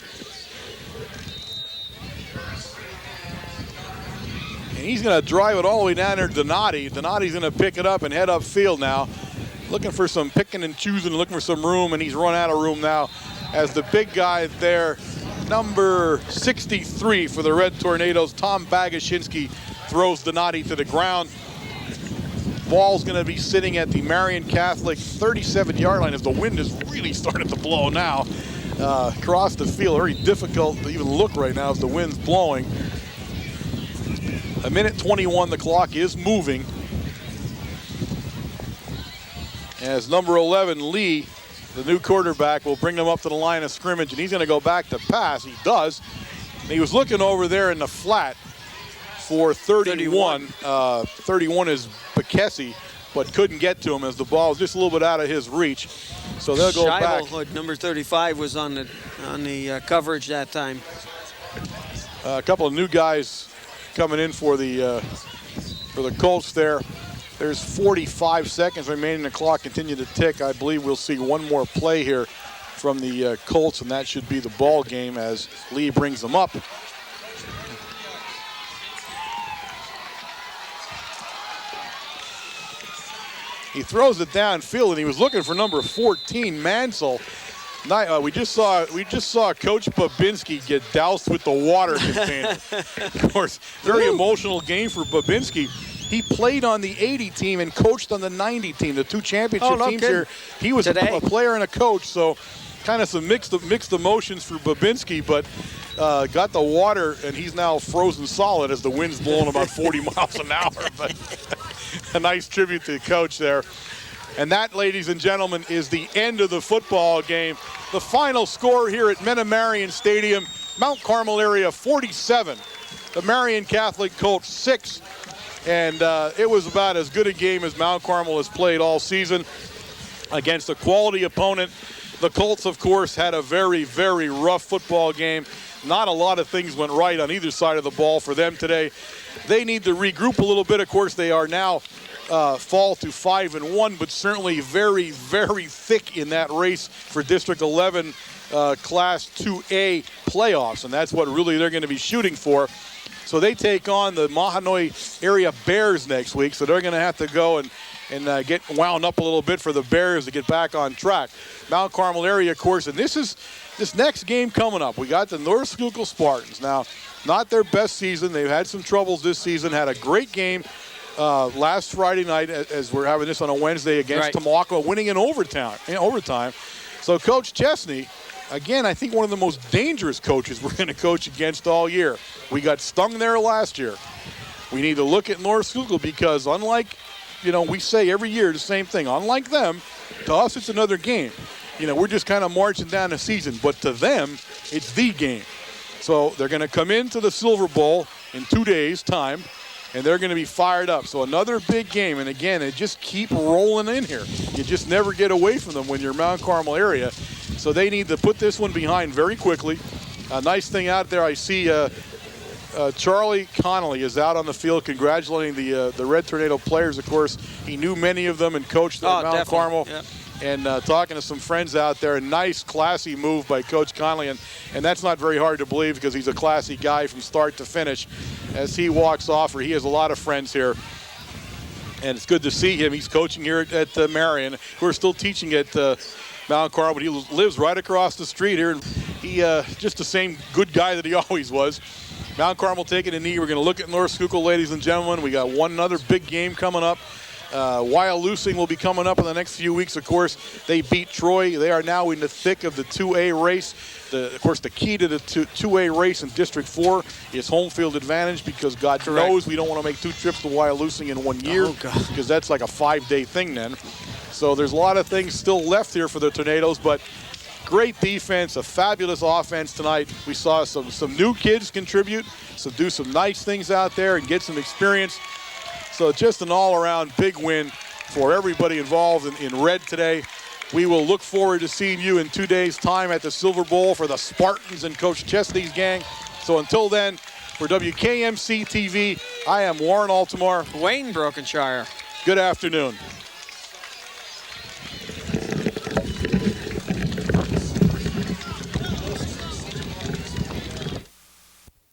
And he's going to drive it all the way down there to Donati. Donati's going to pick it up and head upfield now. Looking for some picking and choosing, looking for some room, and he's run out of room now as the big guy there, number 63 for the Red Tornadoes, Tom Bagashinsky, throws Donati to the ground. Ball's going to be sitting at the Marian Catholic 37-yard line as the wind is really starting to blow now. Across the field, very difficult to even look right now as the wind's blowing. 1 minute 21, the clock is moving. As number 11, Lee, the new quarterback, will bring them up to the line of scrimmage, and he's going to go back to pass. He does. And he was looking over there in the flat for 31. 31 is Bekesi, but couldn't get to him as the ball was just a little bit out of his reach. So they'll go back. Hood, number 35, was on the coverage that time. A couple of new guys coming in for the Colts there. There's 45 seconds remaining. The clock continue to tick. I believe we'll see one more play here from the Colts, and that should be the ball game as Lee brings them up. He throws it downfield, and he was looking for number 14, Mansell. We just saw Coach Babinski get doused with the water container. Of course, very emotional game for Babinski. He played on the 80 team and coached on the 90 team, the two championship teams here. He was a player and a coach, so kind of some mixed emotions for Babinski, but got the water, and he's now frozen solid as the wind's blowing about 40 miles an hour. But a nice tribute to the coach there. And that, ladies and gentlemen, is the end of the football game. The final score here at Marian Stadium, Mount Carmel area 47, the Marian Catholic Colts 6. And it was about as good a game as Mount Carmel has played all season against a quality opponent. The Colts, of course, had a very, very rough football game. Not a lot of things went right on either side of the ball for them today. They need to regroup a little bit. Of course, they are now fall to 5-1, but certainly very, very thick in that race for District 11 Class 2A playoffs, and that's what really they're going to be shooting for. So they take on the Mahanoy area Bears next week, so they're going to have to go and get wound up a little bit for the Bears to get back on track. Mount Carmel area, of course, and this next game coming up. We got the North Schuylkill Spartans. Now, not their best season. They've had some troubles this season. Had a great game last Friday night, as we're having this on a Wednesday, against Tamaulipa, winning in overtime. So Coach Chesney, again, I think one of the most dangerous coaches we're going to coach against all year. We got stung there last year. We need to look at North Schuylkill because unlike, we say every year the same thing. Unlike them, to us it's another game. We're just kind of marching down the season, but to them, it's the game. So they're going to come into the Silver Bowl in 2 days' time, and they're going to be fired up. So another big game, and again, they just keep rolling in here. You just never get away from them when you're Mount Carmel area. So they need to put this one behind very quickly. A nice thing out there, I see Charlie Connolly is out on the field congratulating the Red Tornado players. Of course, he knew many of them and coached at Mount Carmel. Yep. and talking to some friends out there. A nice, classy move by Coach Conley, and that's not very hard to believe because he's a classy guy from start to finish. As he walks off, he has a lot of friends here, and it's good to see him. He's coaching here at Marian. We're still teaching at Mount Carmel, but he lives right across the street here. He just the same good guy that he always was. Mount Carmel taking a knee. We're going to look at North Schuylkill, ladies and gentlemen. We got one other big game coming up. Wyalusing will be coming up in the next few weeks, of course. They beat Troy. They are now in the thick of the 2A race. Of course, the key to the 2A race in District 4 is home field advantage because God knows we don't want to make 2 trips to Wyalusing in 1 year because that's like a 5-day thing then. So there's a lot of things still left here for the Tornadoes, but great defense, a fabulous offense tonight. We saw some new kids contribute, so do some nice things out there and get some experience. So just an all-around big win for everybody involved in red today. We will look forward to seeing you in 2 days' time at the Silver Bowl for the Spartans and Coach Chesney's gang. So until then, for WKMC TV, I am Warren Altamar. Wayne Brokenshire. Good afternoon.